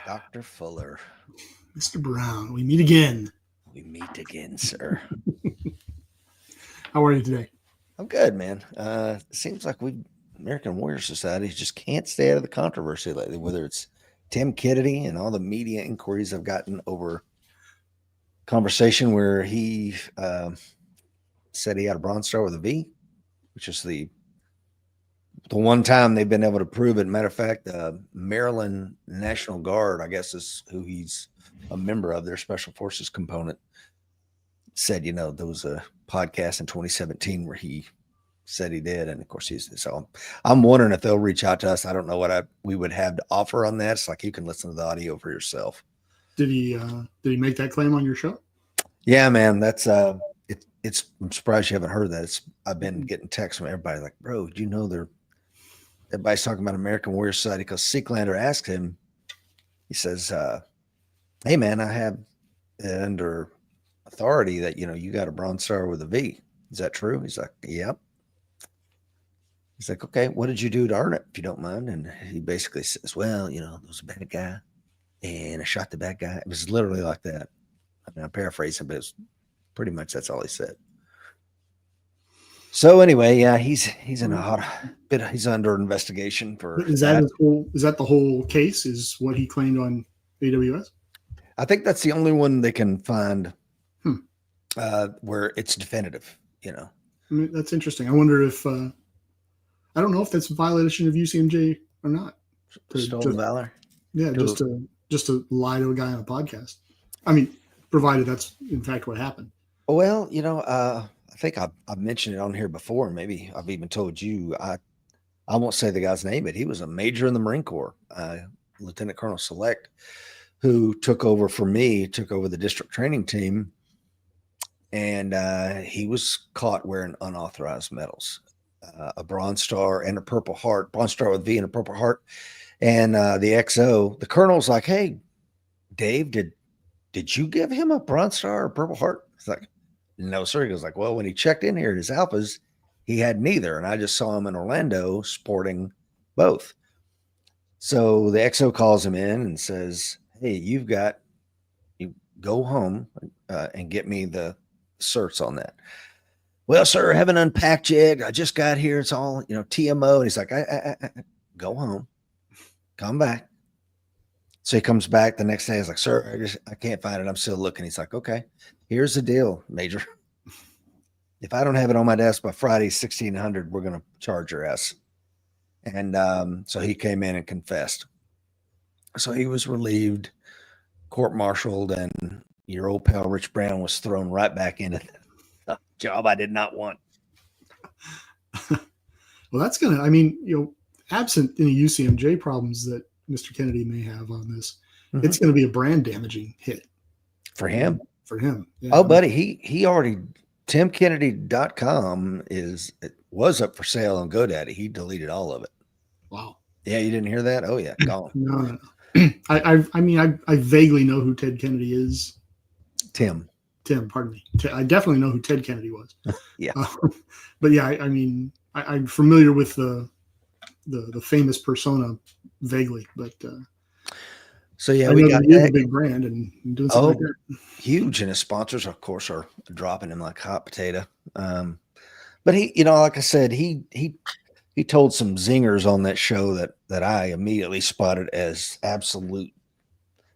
Dr. Fuller. Mr. Brown, we meet again. We meet again, sir. How are you today? I'm good, man. It seems like American Warrior Society just can't stay out of the controversy lately, whether it's Tim Kennedy and all the media inquiries I've gotten over conversation where he said he had a Bronze Star with a V, which is the one time they've been able to prove it. Matter of fact, Maryland National Guard, I guess, is who he's a member of, their Special Forces component, said, there was a podcast in 2017 where he said he did. And of course, so I'm wondering if they'll reach out to us. I don't know what we would have to offer on that. It's like you can listen to the audio for yourself. Did he make that claim on your show? Yeah, man. That's I'm surprised you haven't heard that. I've been getting texts from everybody like, bro, do you know everybody's talking about American Warrior Society, because Seeklander asked him, he says, hey man, I have under authority that, you got a Bronze Star with a V. Is that true? He's like, yep. He's like, okay, what did you do to earn it, if you don't mind? And he basically says, well, there was a bad guy and I shot the bad guy. It was literally like that. I mean, I'm paraphrasing, but it's pretty much that's all he said. So anyway, yeah, he's in a hot bit. He's under investigation for is that the whole case? Is what he claimed on AWS? I think that's the only one they can find where it's definitive. I mean, that's interesting. I wonder if I don't know if that's a violation of UCMJ or not. Stolen valor. Yeah, just to lie to a guy on a podcast. I mean, provided that's in fact what happened. Well, I think I've mentioned it on here before. Maybe I've even told you. I won't say the guy's name, but he was a major in the Marine Corps, Lieutenant Colonel Select, who took over the district training team. And he was caught wearing unauthorized medals, a Bronze Star and a Purple Heart, Bronze Star with V and a Purple Heart. And the XO, the colonel's like, hey, Dave, did you give him a Bronze Star or Purple Heart? It's like, no, sir. He goes like, well, when he checked in here at his Alphas, he had neither. And I just saw him in Orlando sporting both. So the XO calls him in and says, hey, you go home and get me the certs on that. Well, sir, I haven't unpacked yet. I just got here. It's all, TMO. And he's like, I go home, come back. So he comes back the next day. He's like, sir, I can't find it. I'm still looking. He's like, okay, here's the deal, Major. If I don't have it on my desk by Friday, 1600, we're going to charge your ass. And so he came in and confessed. So he was relieved, court-martialed, and your old pal Rich Brown was thrown right back into the job I did not want. Well, that's going to, absent any UCMJ problems that Mr. Kennedy may have on this, it's going to be a brand damaging hit. For him? For him. Yeah. Oh, buddy, he already, TimKennedy.com was up for sale on GoDaddy. He deleted all of it. Wow. Yeah, you didn't hear that? Oh, yeah, gone. No. I vaguely know who Ted Kennedy is. Tim, pardon me. I definitely know who Ted Kennedy was. Yeah. But yeah, I'm familiar with the famous persona vaguely, but so yeah, we got a big brand and doing something like that. Huge, and his sponsors, of course, are dropping him like hot potato. But he, like I said, he told some zingers on that show that I immediately spotted as absolute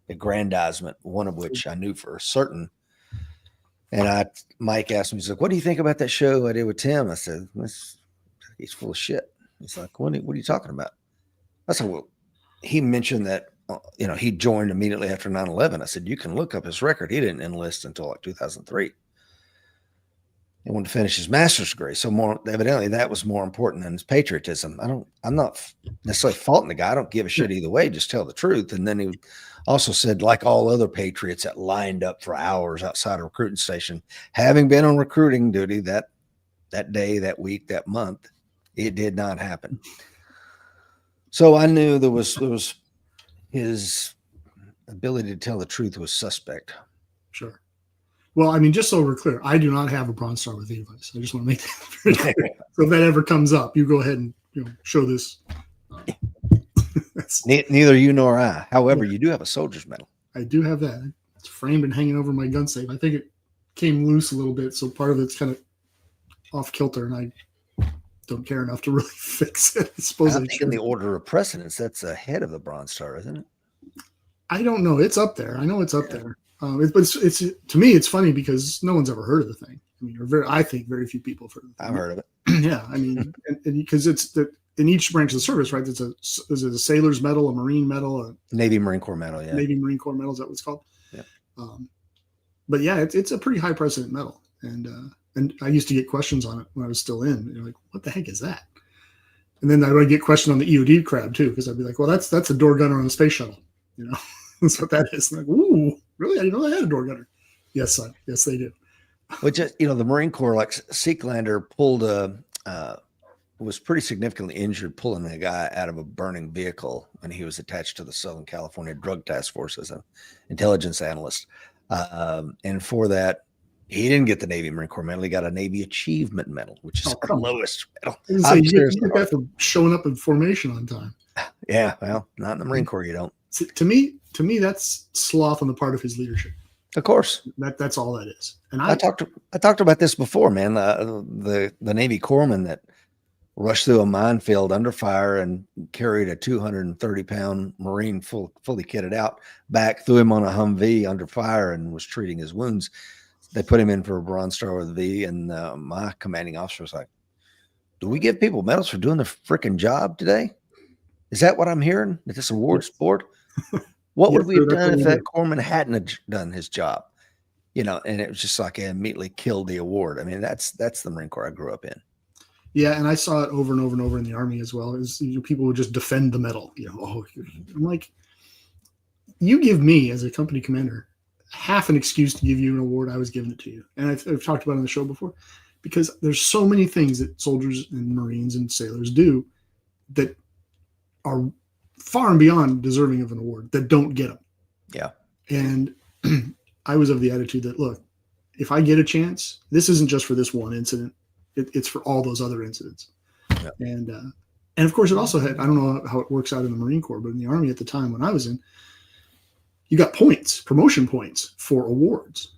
aggrandizement, one of which I knew for certain. And Mike asked me, he's like, what do you think about that show I did with Tim? I said, he's full of shit. He's like, what are you talking about? I said, well, he mentioned that, he joined immediately after 9/11. I said, you can look up his record. He didn't enlist until like 2003. He wanted to finish his master's degree. So evidently that was more important than his patriotism. I'm not necessarily faulting the guy. I don't give a shit either way. Just tell the truth. And then he also said, like all other patriots that lined up for hours outside a recruiting station, having been on recruiting duty that day, that week, that month, it did not happen. So I knew there was his ability to tell the truth was suspect. Sure. Well, just so we're clear, I do not have a Bronze Star with Levi's. I just want to make that very clear. So if that ever comes up, you go ahead and show this Neither you nor I. However, Yeah. you do have a soldier's medal. I do have that. It's framed and hanging over my gun safe. I think it came loose a little bit, so part of it's kind of off kilter, and I don't care enough to really fix it. I suppose I think in the order of precedence, that's ahead of the Bronze Star, isn't it? I don't know. It's up there. I know it's up there. It's to me, it's funny because no one's ever heard of the thing. I mean, I think very few people have heard of it. I've heard of it. Yeah, I mean, and because it's that in each branch of the service, right? Is it a sailor's medal, a Marine medal, a Navy Marine Corps medal? Yeah, Navy Marine Corps medal. Is that what it's called? Yeah. But yeah, it's a pretty high precedent medal, and I used to get questions on it when I was still in. You're like, what the heck is that? And then I would get questioned on the EOD crab too, because I'd be like, well, that's a door gunner on a space shuttle. That's what that is. And like, ooh, really? I didn't know they had a door gunner. Yes, son. Yes, they do. Which the Marine Corps, like Seeklander, was pretty significantly injured pulling a guy out of a burning vehicle when he was attached to the Southern California Drug Task Force as an intelligence analyst. And for that, he didn't get the Navy Marine Corps medal. He got a Navy Achievement Medal, which is the lowest medal. You get that for showing up in formation on time. Yeah, well, not in the Marine Corps, you don't. To me, that's sloth on the part of his leadership. Of course, that's all that is. And I talked about this before, man. The Navy corpsman that rushed through a minefield under fire and carried a 230-pound Marine fully kitted out back, threw him on a Humvee under fire, and was treating his wounds. They put him in for a Bronze Star with a V, and my commanding officer was like, "Do we give people medals for doing their freaking job today? Is that what I'm hearing at this awards board? What would we have done if that corpsman hadn't done his job?" And it was just like it immediately killed the award. I mean, that's the Marine Corps I grew up in. Yeah, and I saw it over and over and over in the Army as well. Is people would just defend the medal. I'm like, you give me as a company commander half an excuse to give you an award. I was giving it to you, and I've talked about it on the show before, because there's so many things that soldiers and Marines and sailors do that are far and beyond deserving of an award that don't get them. Yeah, and I was of the attitude that, look, if I get a chance, this isn't just for this one incident. It's for all those other incidents. Yeah. And of course, it also had, I don't know how it works out in the Marine Corps, but in the Army at the time when I was in, you got points, promotion points for awards.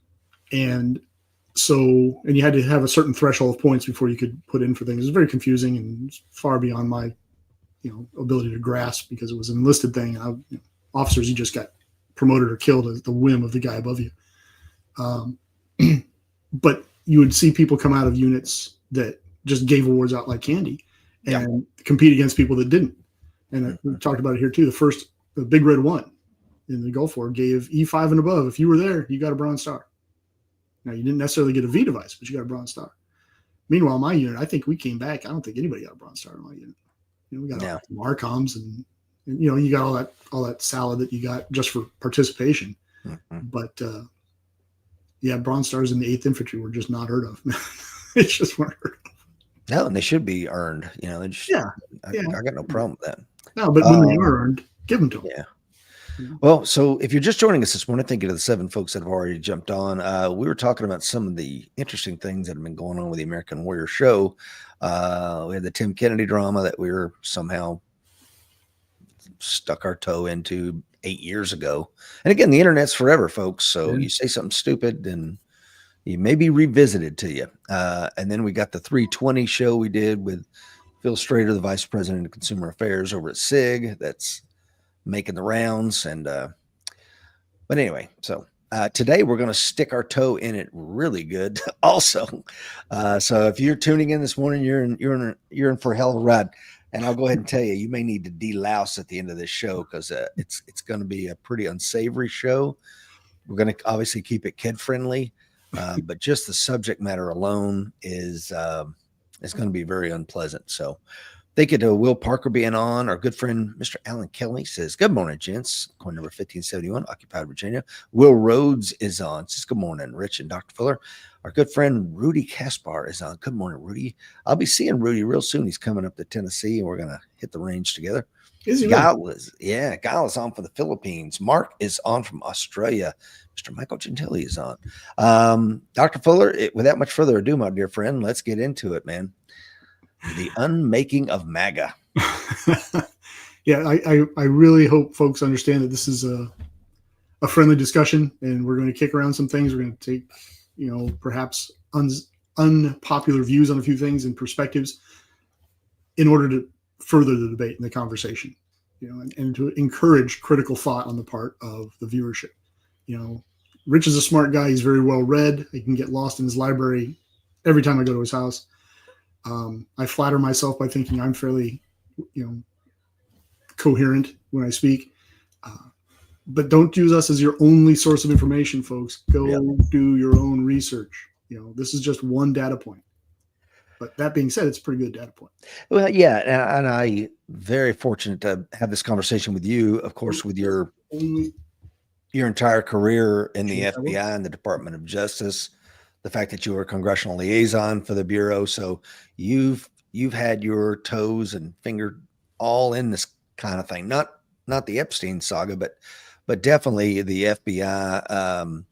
And you had to have a certain threshold of points before you could put in for things. It was very confusing and far beyond my, ability to grasp, because it was an enlisted thing. And officers, you just got promoted or killed at the whim of the guy above you. But you would see people come out of units that just gave awards out like candy and compete against people that didn't. And we talked about it here too. The Big Red 1 in the Gulf War gave E5 and above. If you were there, you got a Bronze Star. Now, you didn't necessarily get a V device, but you got a Bronze Star. Meanwhile, my unit, I think we came back. I don't think anybody got a Bronze Star in my unit. We got Marcoms and you got all that salad that you got just for participation. Mm-hmm. But Bronze Stars in the 8th Infantry were just not heard of. They just weren't heard of. No, and they should be earned. They just, I got no problem with that. No, but when they are earned, give them to them. Yeah. Well, so if you're just joining us this morning, thank you to the 7 folks that have already jumped on. We were talking about some of the interesting things that have been going on with the American Warrior show. We had the Tim Kennedy drama that we were somehow stuck our toe into 8 years ago. And again, the internet's forever, folks. So you say something stupid and you may be revisited to you. And then we got the 320 show we did with Phil Strader, the Vice President of Consumer Affairs over at SIG. That's making the rounds. And but anyway, so today we're going to stick our toe in it really good also. So if you're tuning in this morning, you're in for a hell of a ride. And I'll go ahead and tell you, you may need to delouse at the end of this show, because it's going to be a pretty unsavory show. We're going to obviously keep it kid friendly, but just the subject matter alone is going to be very unpleasant. So thank you to Will Parker being on. Our good friend, Mr. Alan Kelly, says, good morning, gents. Coin number 1571, Occupied Virginia. Will Rhodes is on. Says, good morning, Rich and Dr. Fuller. Our good friend, Rudy Kaspar, is on. Good morning, Rudy. I'll be seeing Rudy real soon. He's coming up to Tennessee, and we're going to hit the range together. Guile is on for the Philippines. Mark is on from Australia. Mr. Michael Gentili is on. Dr. Fuller, without much further ado, my dear friend, let's get into it, man. The Unmaking of MAGA. Yeah, I really hope folks understand that this is a friendly discussion, and we're going to kick around some things. We're going to take, perhaps unpopular views on a few things and perspectives in order to further the debate and the conversation, and to encourage critical thought on the part of the viewership. Rich is a smart guy. He's very well read. He can get lost in his library every time I go to his house. I flatter myself by thinking I'm fairly, coherent when I speak. But don't use us as your only source of information, folks. Go do your own research. This is just one data point. But that being said, it's a pretty good data point. Well, yeah, and I very fortunate to have this conversation with you, of course, with your entire career in the FBI and the Department of Justice, the fact that you were a congressional liaison for the Bureau. So you've had your toes and finger all in this kind of thing. Not the Epstein saga, but definitely the FBI.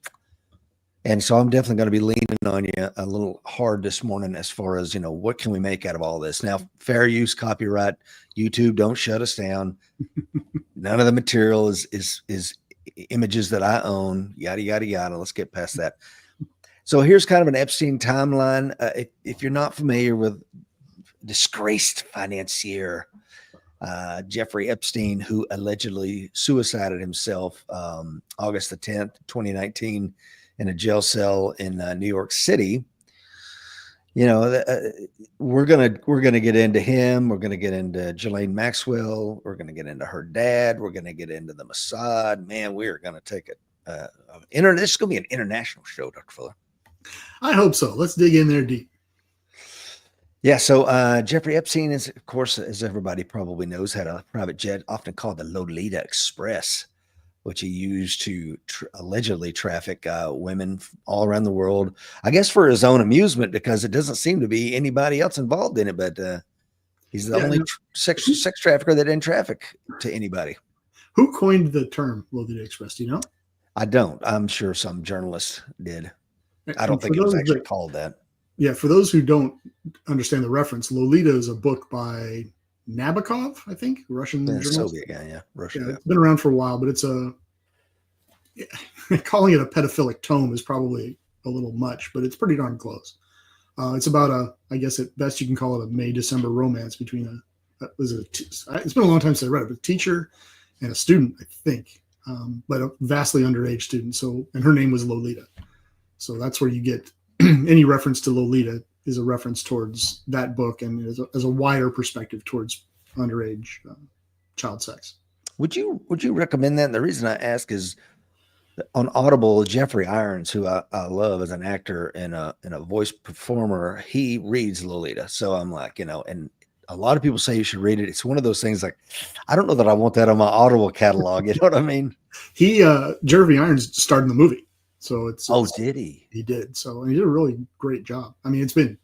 And so I'm definitely going to be leaning on you a little hard this morning as far as, what can we make out of all this? Now, fair use, copyright, YouTube, don't shut us down. None of the material is images that I own, yada, yada, yada. Let's get past that. So here's kind of an Epstein timeline. If you're not familiar with disgraced financier Jeffrey Epstein, who allegedly suicided himself August the 10th, 2019, in a jail cell in New York City. We're gonna get into him. We're gonna get into Ghislaine Maxwell. We're gonna get into her dad. We're gonna get into the Mossad. Man, we are gonna take it. This is gonna be an international show, Dr. Fuller. I hope so. Let's dig in there deep. Yeah, so Jeffrey Epstein is, of course, as everybody probably knows, had a private jet, often called the Lolita Express, which he used to allegedly traffic women all around the world, I guess for his own amusement, because it doesn't seem to be anybody else involved in it, but he's the only sex trafficker that didn't traffic to anybody. Who coined the term Lolita Express? Do you know? I don't. I'm sure some journalist did. I don't think it was actually called that. Yeah, for those who don't understand the reference, Lolita is a book by Nabokov, I think, Russian journalist. Soviet guy, yeah. Russian guy. It's been around for a while, but it's calling it a pedophilic tome is probably a little much, but it's pretty darn close. It's about I guess at best you can call it a May-December romance between it's been a long time since I read it, but a teacher and a student, I think, but a vastly underage student. So, and her name was Lolita. So that's where you get any reference to Lolita is a reference towards that book, and as a wider perspective towards underage child sex. Would you recommend that? And the reason I ask is on Audible, Jeffrey Irons, who I love as an actor and a voice performer, he reads Lolita. So I'm like, and a lot of people say you should read it. It's one of those things like, I don't know that I want that on my Audible catalog. You know what I mean? Jeffrey Irons starred in the movie. So did he? He did. So he did a really great job. I mean, it's been,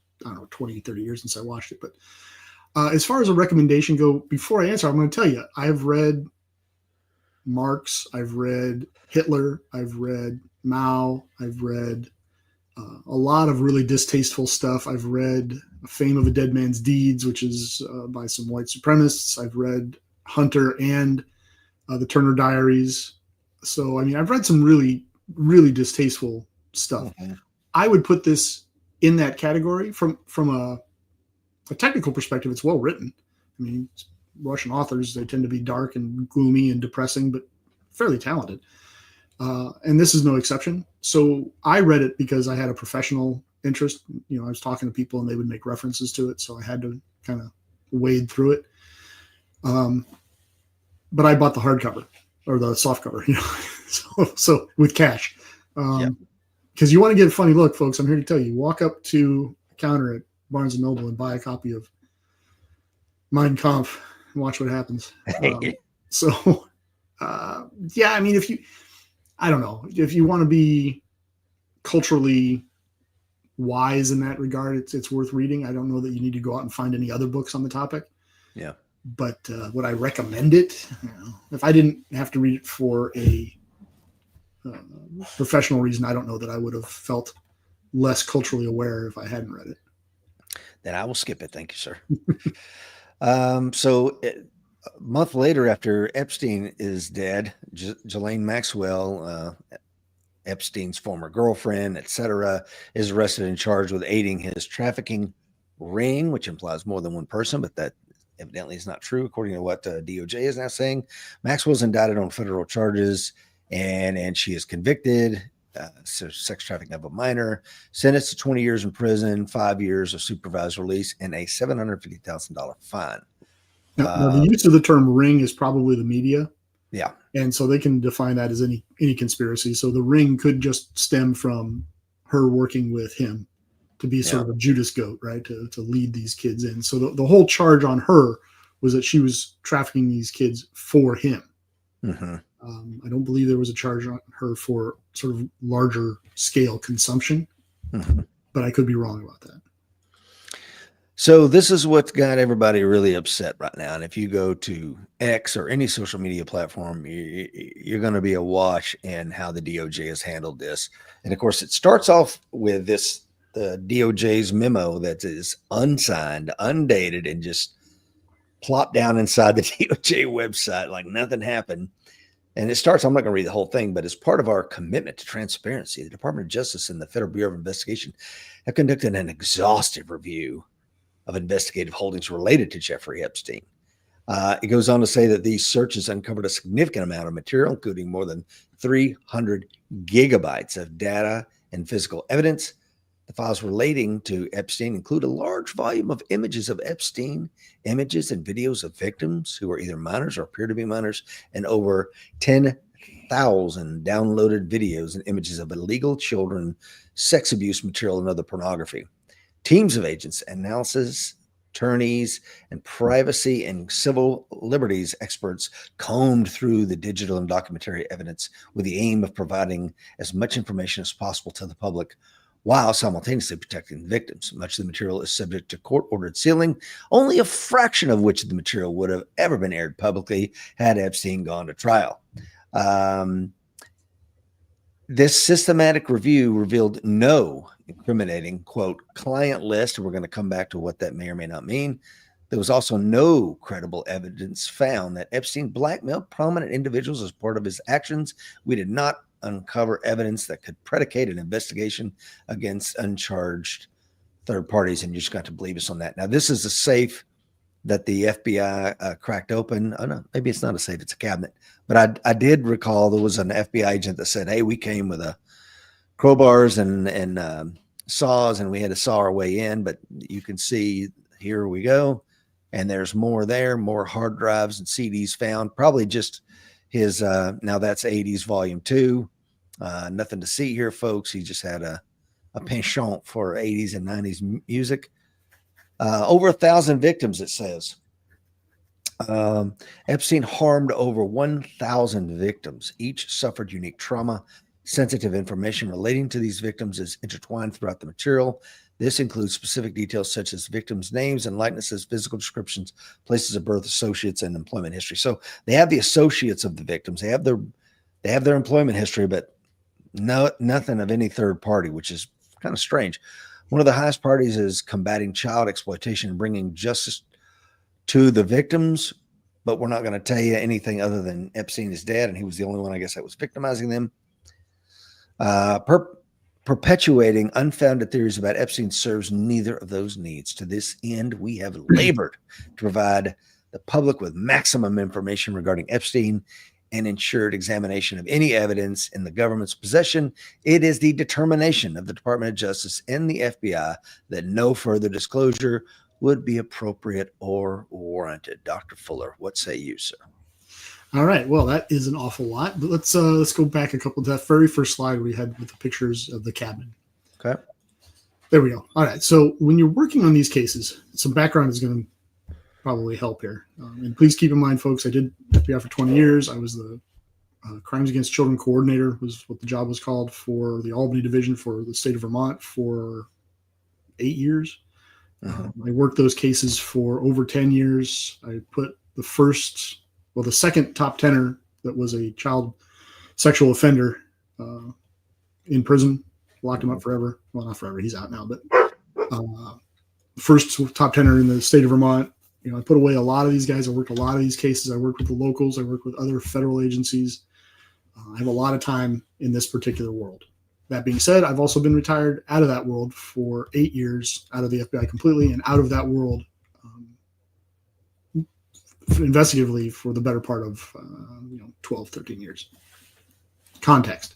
20, 30 years since I watched it. But as far as a recommendation go, before I answer, I'm going to tell you, I've read Marx, I've read Hitler, I've read Mao, I've read a lot of really distasteful stuff. I've read Fame of a Dead Man's Deeds, which is by some white supremacists. I've read Hunter and the Turner Diaries. So, I mean, I've read some really, really distasteful stuff. Mm-hmm. I would put this in that category from a technical perspective. It's well written. I mean, Russian authors, they tend to be dark and gloomy and depressing, but fairly talented. And this is no exception. So I read it because I had a professional interest. I was talking to people and they would make references to it. So I had to kind of wade through it. But I bought the hardcover or the softcover, so with cash. Because you want to get a funny look, folks. I'm here to tell you, walk up to a counter at Barnes & Noble and buy a copy of Mein Kampf and watch what happens. I mean, I don't know, if you want to be culturally wise in that regard, it's worth reading. I don't know that you need to go out and find any other books on the topic. Yeah. But would I recommend it? If I didn't have to read it for a professional reason, I don't know that I would have felt less culturally aware if I hadn't read it. Then I will skip it. Thank you, sir. a month later, after Epstein is dead, Ghislaine Maxwell, Epstein's former girlfriend, etc., is arrested and charged with aiding his trafficking ring, which implies more than one person, but that evidently is not true, according to what DOJ is now saying. Maxwell's indicted on federal charges, and she is convicted. So sex trafficking of a minor, sentenced to 20 years in prison, 5 years of supervised release, and a $750,000 fine. Now, the use of the term ring is probably the media. Yeah. And so they can define that as any conspiracy. So the ring could just stem from her working with him to be sort of a Judas goat, right? To lead these kids in. So the whole charge on her was that she was trafficking these kids for him. Mm-hmm. I don't believe there was a charge on her for sort of larger scale consumption, but I could be wrong about that. So this is what's got everybody really upset right now. And if you go to X or any social media platform, you're going to be awash in how the DOJ has handled this. And of course, it starts off with the DOJ's memo that is unsigned, undated, and just plopped down inside the DOJ website like nothing happened. And it starts, I'm not going to read the whole thing, but as part of our commitment to transparency, the Department of Justice and the Federal Bureau of Investigation have conducted an exhaustive review of investigative holdings related to Jeffrey Epstein. It goes on to say that these searches uncovered a significant amount of material, including more than 300 gigabytes of data and physical evidence. The files relating to Epstein include a large volume of images of Epstein, images and videos of victims who are either minors or appear to be minors, and over 10,000 downloaded videos and images of illegal children, sex abuse material, and other pornography. Teams of agents, analysis, attorneys, and privacy and civil liberties experts combed through the digital and documentary evidence with the aim of providing as much information as possible to the public while simultaneously protecting the victims. Much of the material is subject to court-ordered sealing, only a fraction of which of the material would have ever been aired publicly had Epstein gone to trial. This systematic review revealed no incriminating, quote, client list. We're going to come back to what that may or may not mean. There was also no credible evidence found that Epstein blackmailed prominent individuals as part of his actions. We did not uncover evidence that could predicate an investigation against uncharged third parties, and you just got to believe us on that. Now, this is a safe that the FBI cracked open. Oh, no, maybe it's not a safe, it's a cabinet. But I did recall there was an FBI agent that said, hey, we came with crowbars and saws, and we had to saw our way in. But you can see, here we go. And there's more there, more hard drives and CDs found. Probably just his, now that's 80s volume 2. Nothing to see here, folks. He just had a penchant for 80s and 90s music. Over 1,000 victims, it says. Epstein harmed over 1,000 victims. Each suffered unique trauma. Sensitive information relating to these victims is intertwined throughout the material. This includes specific details such as victims' names and likenesses, physical descriptions, places of birth, associates, and employment history. So they have the associates of the victims. They have their employment history, but nothing of any third party, which is kind of strange. One of the highest priorities is combating child exploitation and bringing justice to the victims, but we're not going to tell you anything other than Epstein is dead, and he was the only one, I guess, that was victimizing them. Perpetuating unfounded theories about Epstein serves neither of those needs. To this end, we have labored to provide the public with maximum information regarding Epstein and ensured examination of any evidence in the government's possession. It is the determination of the Department of Justice and the FBI that no further disclosure would be appropriate or warranted. Dr. Fuller, what say you, sir? All right. Well, that is an awful lot, but let's go back a couple to that very first slide we had with the pictures of the cabinet. Okay. There we go. All right. So when you're working on these cases, some background is going to probably help here. And please keep in mind, folks, I did FBI for 20 years. I was the Crimes Against Children Coordinator, was what the job was called, for the Albany Division for the state of Vermont for 8 years. I worked those cases for over 10 years. I put the second top tenor that was a child sexual offender in prison, locked him up forever. Well, not forever, he's out now, but first top tenor in the state of Vermont I put away a lot of these guys. I worked a lot of these cases. I worked with the locals. I worked with other federal agencies. I have a lot of time in this particular world. That being said, I've also been retired out of that world for 8 years, out of the FBI completely, and out of that world investigatively for the better part of 12, 13 years. Context.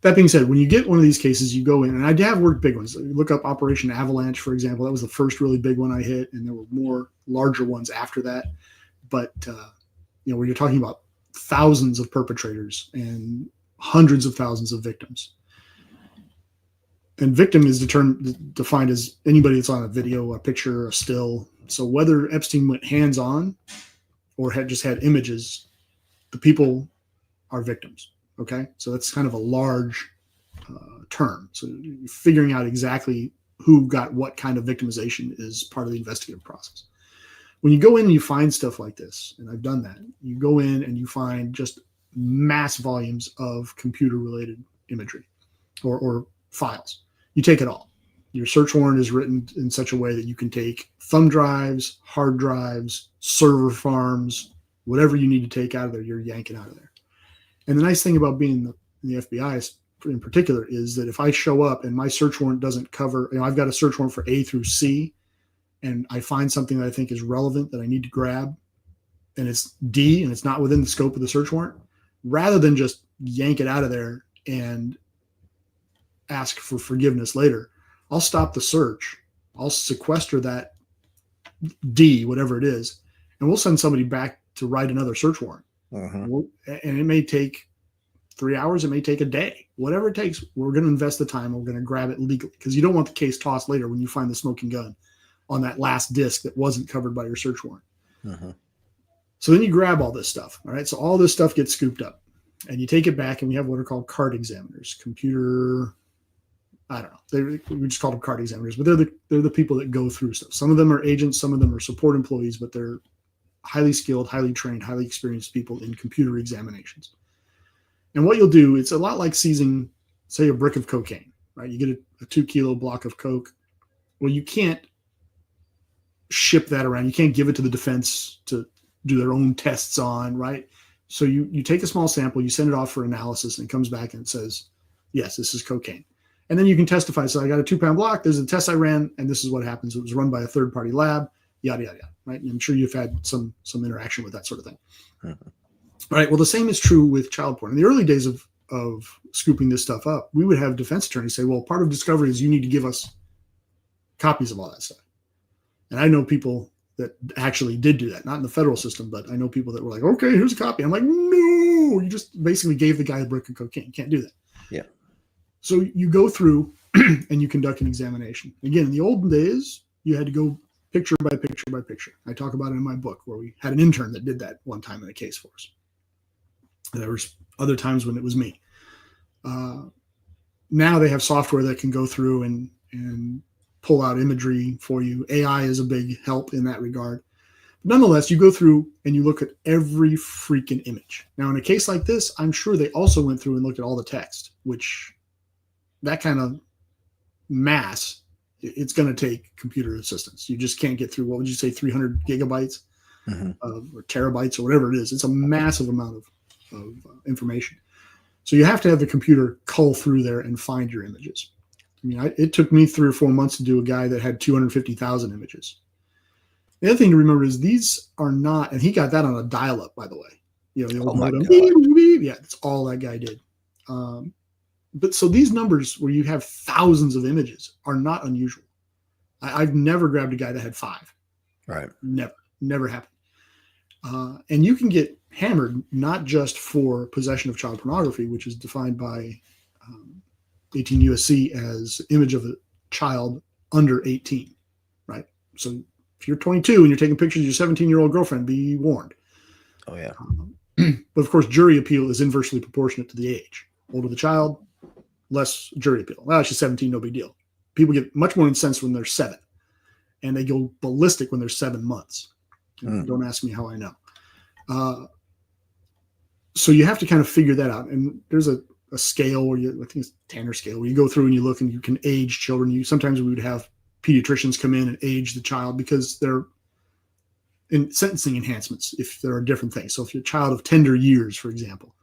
That being said, when you get one of these cases, you go in, and I have worked big ones. Look up Operation Avalanche, for example. That was the first really big one I hit, and there were more larger ones after that. But, where you're talking about thousands of perpetrators and hundreds of thousands of victims. And victim is defined as anybody that's on a video, a picture, a still. So whether Epstein went hands-on or just had images, the people are victims. Okay, so that's kind of a large term. So you're figuring out exactly who got what kind of victimization is part of the investigative process. When you go in and you find stuff like this, and I've done that, you go in and you find just mass volumes of computer-related imagery or files. You take it all. Your search warrant is written in such a way that you can take thumb drives, hard drives, server farms, whatever you need to take out of there, you're yanking out of there. And the nice thing about being in the FBI in particular is that if I show up and my search warrant doesn't cover, I've got a search warrant for A through C, and I find something that I think is relevant that I need to grab, and it's D and it's not within the scope of the search warrant, rather than just yank it out of there and ask for forgiveness later, I'll stop the search. I'll sequester that D, whatever it is, and we'll send somebody back to write another search warrant. And it may take 3 hours. It may take a day, whatever it takes. We're going to invest the time. We're going to grab it legally, because you don't want the case tossed later when you find the smoking gun on that last disk that wasn't covered by your search warrant. So then you grab all this stuff. All right. So all this stuff gets scooped up and you take it back, and we have what are called card examiners, I don't know. We just call them card examiners, but they're the people that go through stuff. Some of them are agents. Some of them are support employees, but they're highly skilled, highly trained, highly experienced people in computer examinations. And what you'll do, it's a lot like seizing, say, a brick of cocaine, right? You get a 2 kilo block of coke. Well, you can't ship that around. You can't give it to the defense to do their own tests on, right? So you take a small sample, you send it off for analysis, and it comes back and it says, yes, this is cocaine. And then you can testify. So I got a 2-pound block. There's a test I ran, and this is what happens. It was run by a third-party lab, yada, yada, yada, right? And I'm sure you've had some interaction with that sort of thing. All right. Well, the same is true with child porn. In the early days of scooping this stuff up, we would have defense attorneys say, well, part of discovery is you need to give us copies of all that stuff. And I know people that actually did do that, not in the federal system, but I know people that were like, okay, here's a copy. I'm like, no, you just basically gave the guy a brick of cocaine. You can't do that. Yeah. So you go through and you conduct an examination. Again, in the olden days, you had to go picture by picture by picture. I talk about it in my book, where we had an intern that did that one time in a case for us. And there was other times when it was me. Now they have software that can go through and pull out imagery for you. AI is a big help in that regard. But nonetheless, you go through and you look at every freaking image. Now, in a case like this, I'm sure they also went through and looked at all the text, which that kind of mass, it's going to take computer assistance. You just can't get through, what would you say, 300 gigabytes or terabytes or whatever it is. It's a massive amount of information. So you have to have the computer cull through there and find your images. I mean, it took me 3 or 4 months to do a guy that had 250,000 images. The other thing to remember is these are not, and he got that on a dial-up, by the way. The old modem. Yeah, that's all that guy did. But so these numbers where you have thousands of images are not unusual. I've never grabbed a guy that had 5. Right. Never happened. And you can get hammered not just for possession of child pornography, which is defined by 18 USC as image of a child under 18, right? So if you're 22 and you're taking pictures of your 17-year-old girlfriend, be warned. Oh, yeah. But of course, jury appeal is inversely proportionate to the age. Older the child, less jury appeal. Well, she's 17, no big deal. People get much more incensed when they're 7, and they go ballistic when they're 7 months. Don't ask me how I know. So you have to kind of figure that out. And there's a scale where I think it's Tanner scale, where you go through and you look and you can age children. Sometimes we would have pediatricians come in and age the child because they're in sentencing enhancements if there are different things. So if you're a child of tender years, for example,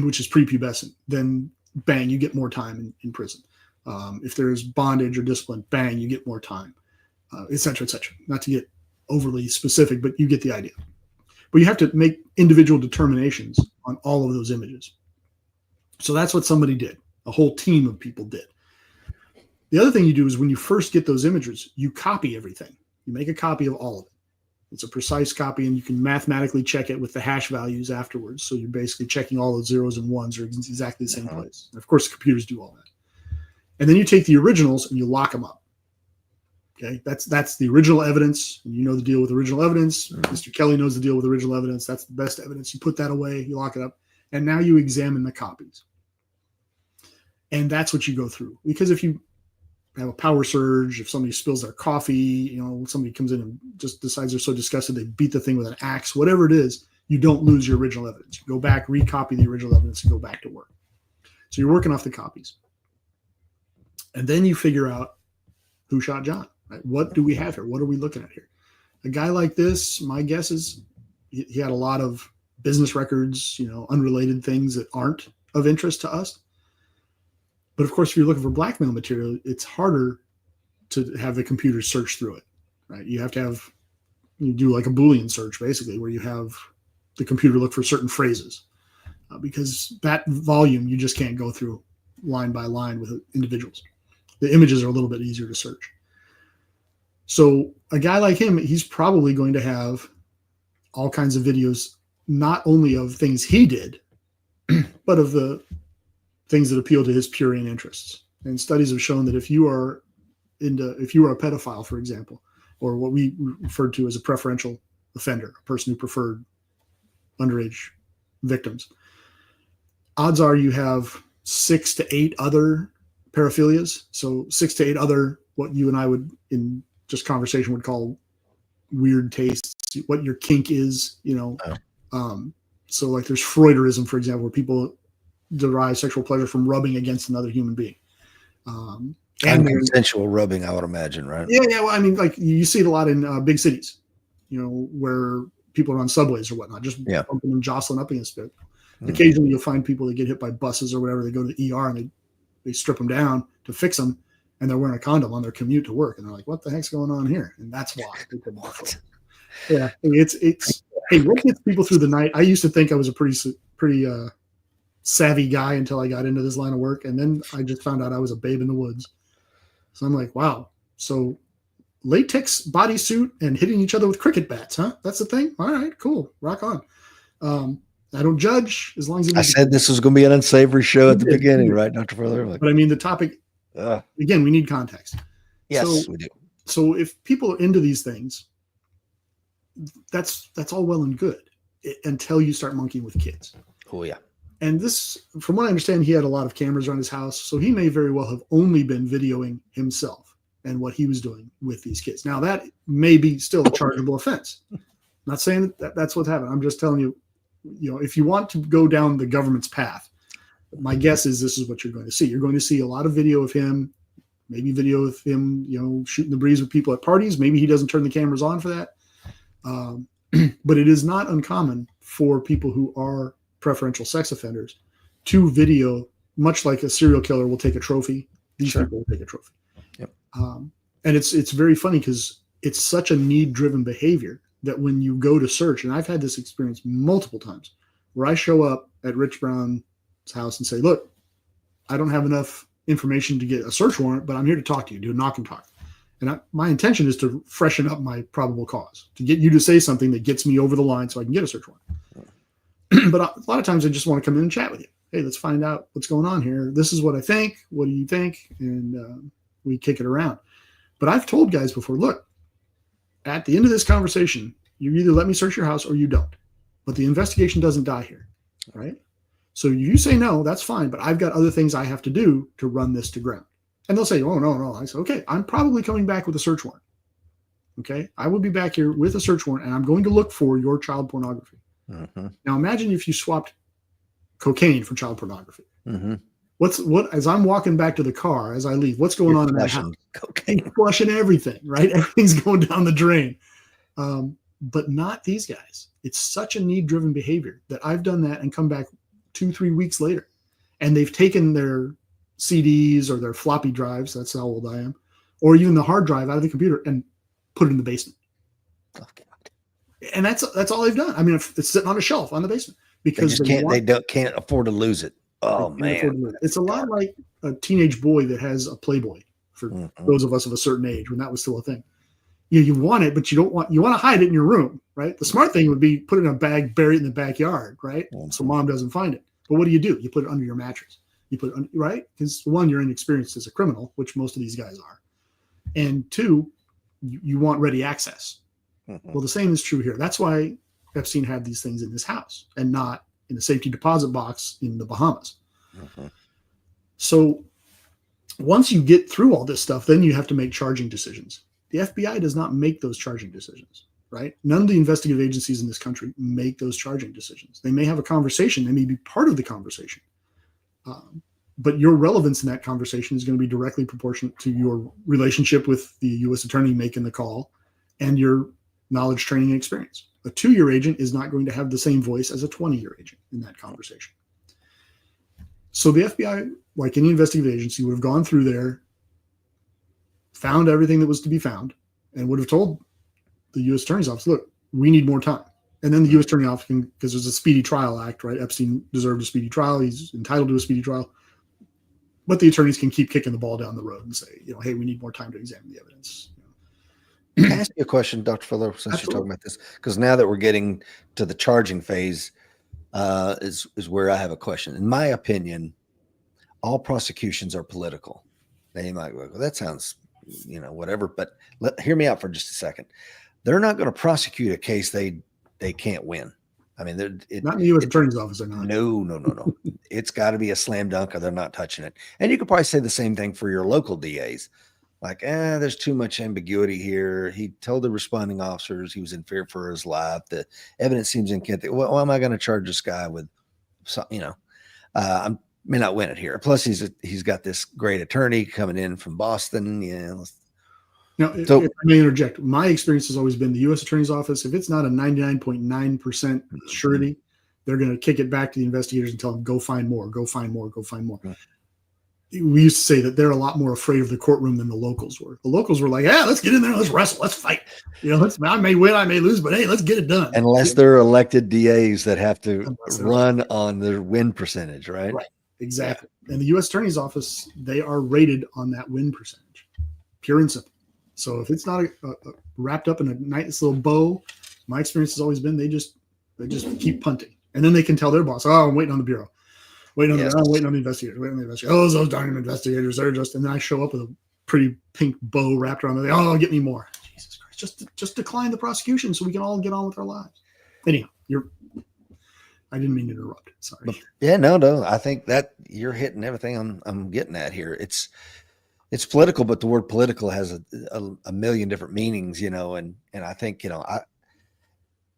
which is prepubescent, then bang, you get more time in prison. If there's bondage or discipline, bang, you get more time, et cetera, et cetera. Not to get overly specific, but you get the idea. But you have to make individual determinations on all of those images. So that's what somebody did. A whole team of people did. The other thing you do is when you first get those images, you copy everything. You make a copy of all of it. It's a precise copy, and you can mathematically check it with the hash values afterwards. So you're basically checking all the zeros and ones are exactly the same place. And of course, the computers do all that. And then you take the originals and you lock them up. Okay, that's the original evidence, and you know the deal with original evidence. Mr. Kelly knows the deal with original evidence. That's the best evidence. You put that away, you lock it up, and now you examine the copies. And that's what you go through. Because if you have a power surge, if somebody spills their coffee, somebody comes in and just decides they're so disgusted they beat the thing with an axe, whatever it is, you don't lose your original evidence. You go back, recopy the original evidence, and go back to work. So you're working off the copies. And then you figure out who shot John. Right? What do we have here? What are we looking at here? A guy like this, my guess is he had a lot of business records, unrelated things that aren't of interest to us. But of course, if you're looking for blackmail material, it's harder to have the computer search through it, right? You do like a Boolean search, basically, where you have the computer look for certain phrases because that volume, you just can't go through line by line with individuals. The images are a little bit easier to search. So a guy like him, he's probably going to have all kinds of videos, not only of things he did, but of the things that appeal to his purine interests. And studies have shown that if you are a pedophile, for example, or what we referred to as a preferential offender, a person who preferred underage victims, odds are you have 6 to 8 other paraphilias. So 6 to 8 other, what you and I would in just conversation would call weird tastes, what your kink is, so like there's Freuderism, for example, where people derive sexual pleasure from rubbing against another human being. And consensual rubbing, I would imagine, right? Yeah. Well, I mean, like you see it a lot in big cities, where people are on subways or whatnot, just bumping and jostling up against it. Occasionally you'll find people that get hit by buses or whatever. They go to the ER and they strip them down to fix them, and they're wearing a condom on their commute to work. And they're like, what the heck's going on here? And that's why. Yeah. It's hey, what gets people through the night? I used to think I was a pretty savvy guy until I got into this line of work. And then I just found out I was a babe in the woods. So I'm like, wow. So latex bodysuit and hitting each other with cricket bats, huh? That's the thing? All right, cool. Rock on. I don't judge as long as I said this was going to be an unsavory show at the beginning, right, Dr. Furler? But I mean, the topic, again, we need context. Yes, we do. So if people are into these things, that's all well and good until you start monkeying with kids. Oh, yeah. And this, from what I understand, he had a lot of cameras around his house. So he may very well have only been videoing himself and what he was doing with these kids. Now, that may be still a chargeable offense. I'm not saying that that's what's happening. I'm just telling you, if you want to go down the government's path, my guess is this is what you're going to see. You're going to see a lot of video of him, maybe video of him, shooting the breeze with people at parties. Maybe he doesn't turn the cameras on for that. But it is not uncommon for people who are preferential sex offenders to video, much like a serial killer will take a trophy. These people will take a trophy. Yep. And it's very funny because it's such a need-driven behavior that when you go to search, and I've had this experience multiple times, where I show up at Rich Brown's house and say, look, I don't have enough information to get a search warrant, but I'm here to talk to you, do a knock and talk. And my intention is to freshen up my probable cause, to get you to say something that gets me over the line so I can get a search warrant. But a lot of times I just want to come in and chat with you. Hey, let's find out what's going on here. This is what I think. What do you think? And we kick it around. But I've told guys before, look, at the end of this conversation, you either let me search your house or you don't. But the investigation doesn't die here, right? So you say no, that's fine. But I've got other things I have to do to run this to ground. And they'll say, oh, no. I say, okay, I'm probably coming back with a search warrant. Okay, I will be back here with a search warrant, and I'm going to look for your child pornography. Mm-hmm. Now, imagine if you swapped cocaine for child pornography. Mm-hmm. What? As I'm walking back to the car, as I leave, what's going on in that house? Cocaine, flushing everything, right? Everything's going down the drain. but not these guys. It's such a need-driven behavior that I've done that and come back 2-3 weeks later, and they've taken their CDs or their floppy drives, that's how old I am, or even the hard drive out of the computer and put it in the basement. Oh, God. And that's all they've done. I mean, it's sitting on a shelf on the basement because can't afford to lose it. Oh man, it's a lot like a teenage boy that has a Playboy, for those of us of a certain age when that was still a thing. You want it, but you want to hide it in your room, right? The smart thing would be put it in a bag, bury it in the backyard, right? So mom doesn't find it. But what do? You put it under your mattress. You put it right? Because one, you're inexperienced as a criminal, which most of these guys are. And two, you want ready access. Well, the same is true here. That's why Epstein had these things in his house and not in a safety deposit box in the Bahamas. So once you get through all this stuff, then you have to make charging decisions. The FBI does not make those charging decisions, right? None of the investigative agencies in this country make those charging decisions. They may have a conversation. They may be part of the conversation. But your relevance in that conversation is going to be directly proportionate to your relationship with the U.S. attorney making the call and your knowledge, training, and experience. A 2-year agent is not going to have the same voice as a 20-year agent in that conversation. So the FBI, like any investigative agency, would have gone through there, found everything that was to be found, and would have told the U.S. Attorney's Office, look, we need more time. And then the U.S. Attorney's Office, because there's a Speedy Trial Act, right? Epstein deserved a speedy trial. He's entitled to a speedy trial. But the attorneys can keep kicking the ball down the road and say, hey, we need more time to examine the evidence. Can I ask you a question, Dr. Fuller, since Absolutely. You're talking about this? Because now that we're getting to the charging phase, is where I have a question. In my opinion, all prosecutions are political. They might go, well, that sounds, whatever. But hear me out for just a second. They're not going to prosecute a case they can't win. I mean, not in the U.S. Attorney's Office or not. No. It's got to be a slam dunk or they're not touching it. And you could probably say the same thing for your local DAs. Like, there's too much ambiguity here. He told the responding officers he was in fear for his life. The evidence seems inconsistent. Well, am I going to charge this guy with something? I may not win it here. Plus, he's got this great attorney coming in from Boston. Now, if I may interject, my experience has always been the U.S. Attorney's Office. If it's not a 99.9% surety, they're going to kick it back to the investigators and tell them, go find more, go find more, go find more. We used to say that they're a lot more afraid of the courtroom than the locals were. The locals were like, let's get in there, let's wrestle, let's fight. I may win, I may lose, but hey, let's get it done. Unless they're elected DAs that have to run on their win percentage, right? Right, exactly. Yeah. And the U.S. Attorney's Office, they are rated on that win percentage, pure and simple. So if it's not wrapped up in a nice little bow, my experience has always been they just keep punting. And then they can tell their boss, I'm waiting on the bureau. Waiting on the investigators. Those darn investigators. They're just, and then I show up with a pretty pink bow wrapped around me. Get me more. Jesus Christ. Just decline the prosecution so we can all get on with our lives. Anyhow, I didn't mean to interrupt. Sorry. No. I think that you're hitting everything I'm getting at here. It's political, but the word political has a million different meanings, and I think,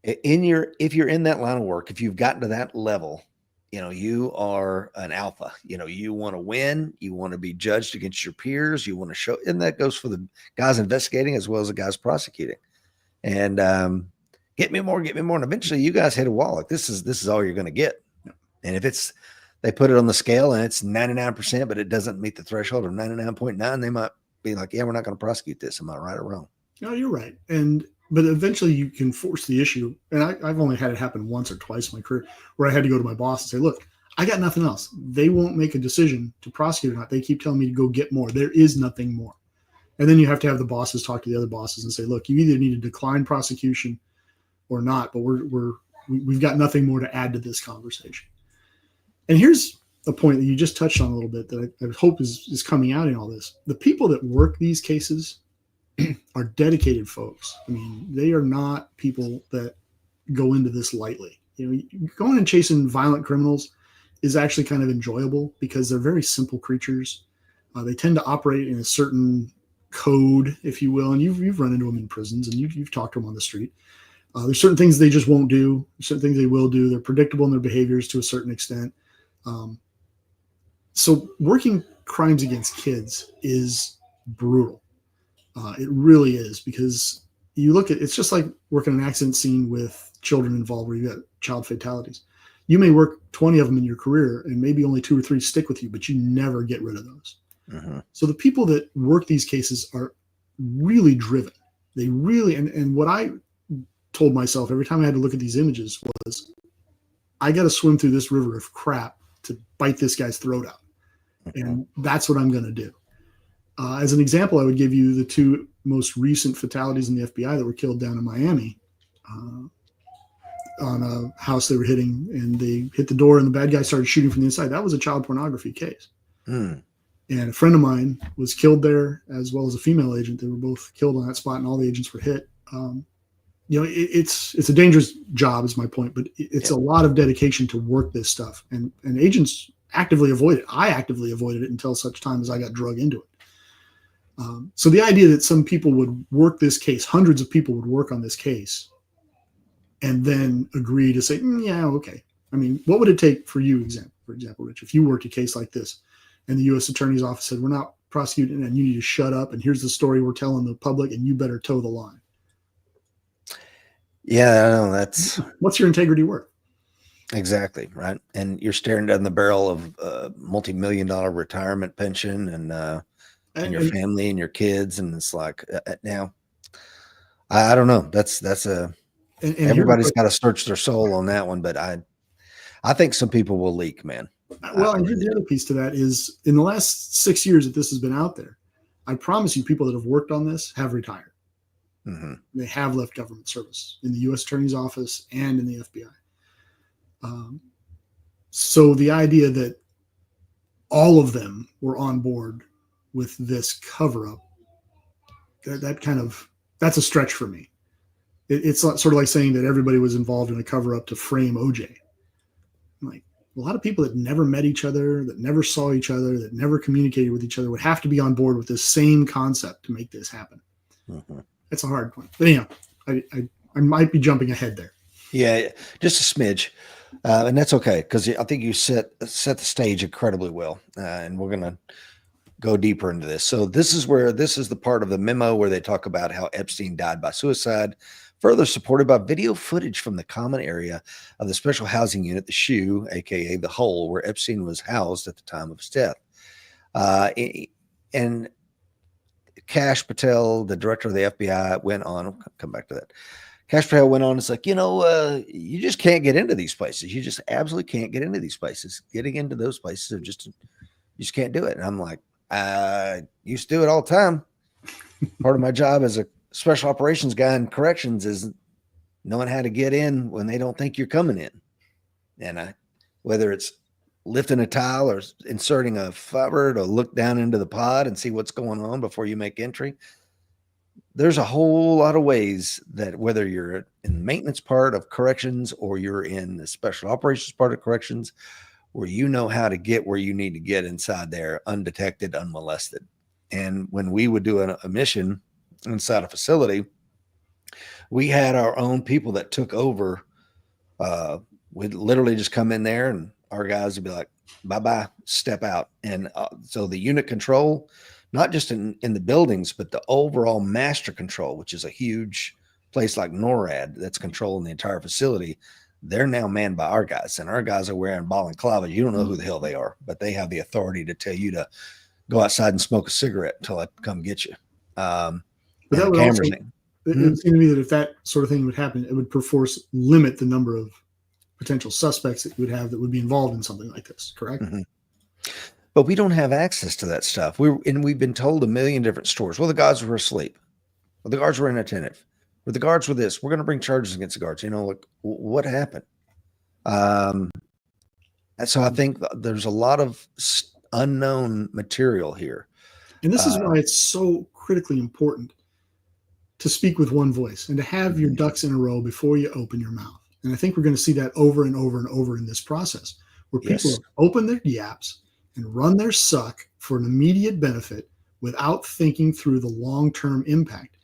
if you're in that line of work, if you've gotten to that level, you are an alpha. You want to win. You want to be judged against your peers. You want to show, and that goes for the guys investigating as well as the guys prosecuting. And get me more. And eventually, you guys hit a wall. Like this is all you're going to get. And if they put it on the scale and it's 99%, but it doesn't meet the threshold of 99.9, they might be like, we're not going to prosecute this. Am I right or wrong? No, you're right. But eventually you can force the issue. And I've only had it happen once or twice in my career where I had to go to my boss and say, look, I got nothing else. They won't make a decision to prosecute or not. They keep telling me to go get more. There is nothing more. And then you have to have the bosses talk to the other bosses and say, look, you either need to decline prosecution or not, but we've got nothing more to add to this conversation. And here's a point that you just touched on a little bit that I hope is coming out in all this. The people that work these cases are dedicated folks. I mean, they are not people that go into this lightly. Going and chasing violent criminals is actually kind of enjoyable because they're very simple creatures. They tend to operate in a certain code, if you will, and you've run into them in prisons and you've talked to them on the street. There's certain things they just won't do. There's certain things they will do. They're predictable in their behaviors to a certain extent. So working crimes against kids is brutal. It really is, because you look at, it's just like working an accident scene with children involved where you got child fatalities. You may work 20 of them in your career and maybe only 2 or 3 stick with you, but you never get rid of those. Mm-hmm. So the people that work these cases are really driven. They really, and what I told myself every time I had to look at these images was, I got to swim through this river of crap to bite this guy's throat out. Mm-hmm. And that's what I'm going to do. As an example, I would give you the 2 most recent fatalities in the FBI that were killed down in Miami on a house they were hitting, and they hit the door and the bad guy started shooting from the inside. That was a child pornography case. And a friend of mine was killed there, as well as a female agent. They were both killed on that spot, and all the agents were hit. It's a dangerous job, is my point, but it's a lot of dedication to work this stuff, and agents actively avoid it. I actively avoided it until such time as I got drug into it. So the idea that some people would work this case, hundreds of people would work on this case, and then agree to say, yeah, okay. I mean, what would it take for you, for example, Rich, if you worked a case like this and the U.S. Attorney's Office said, we're not prosecuting and you need to shut up, and here's the story we're telling the public, and you better toe the line. Yeah, I know that's. What's your integrity worth? Exactly, right. And you're staring down the barrel of multi-million-dollar retirement pension and your family and your kids, and it's like now, I don't know. That's everybody's got to search their soul on that one, but I think some people will leak, man. Well, and the other piece to that is, in the last 6 years that this has been out there, I promise you, people that have worked on this have retired. Mm-hmm. They have left government service in the U.S. Attorney's Office and in the FBI. So the idea that all of them were on board with this cover-up, that's a stretch for me. It's sort of like saying that everybody was involved in a cover-up to frame OJ. Like, a lot of people that never met each other, that never saw each other, that never communicated with each other would have to be on board with this same concept to make this happen. Mm-hmm. It's a hard one. But anyhow, I might be jumping ahead there. Yeah, just a smidge. And that's okay, because I think you set the stage incredibly well. And we're going to go deeper into this. So this is the part of the memo where they talk about how Epstein died by suicide, further supported by video footage from the common area of the special housing unit, the SHU, aka the hole, where Epstein was housed at the time of his death. And Kash Patel, the director of the FBI, went on. I'll come back to that. Kash Patel went on. It's like, you just can't get into these places. You just absolutely can't get into these places. Getting into those places you just can't do it. And I'm like, I used to do it all the time. Part of my job as a special operations guy in corrections is knowing how to get in when they don't think you're coming in. And whether it's lifting a tile or inserting a fiber to look down into the pod and see what's going on before you make entry. There's a whole lot of ways that, whether you're in the maintenance part of corrections or you're in the special operations part of corrections, where you know how to get where you need to get inside there undetected, unmolested. And when we would do a mission inside a facility, we had our own people that took over. We'd literally just come in there and our guys would be like, bye-bye, step out. And so the unit control, not just in the buildings, but the overall master control, which is a huge place like NORAD that's controlling the entire facility, they're now manned by our guys. And our guys are wearing balaclavas. You don't know who the hell they are, but they have the authority to tell you to go outside and smoke a cigarette until I come get you. But that would also, it would seem to me that if that sort of thing would happen, it would perforce limit the number of potential suspects that you would have that would be involved in something like this, correct? Mm-hmm. But we don't have access to that stuff. We've been told a million different stories. Well, the guards were asleep. Well, the guards were inattentive. Well, the guards were this. We're going to bring charges against the guards. Like, what happened? And so I think there's a lot of unknown material here. And this is why it's so critically important to speak with one voice and to have your ducks in a row before you open your mouth. And I think we're going to see that over and over and over in this process, where people open their yaps and run their suck for an immediate benefit without thinking through the long-term impact.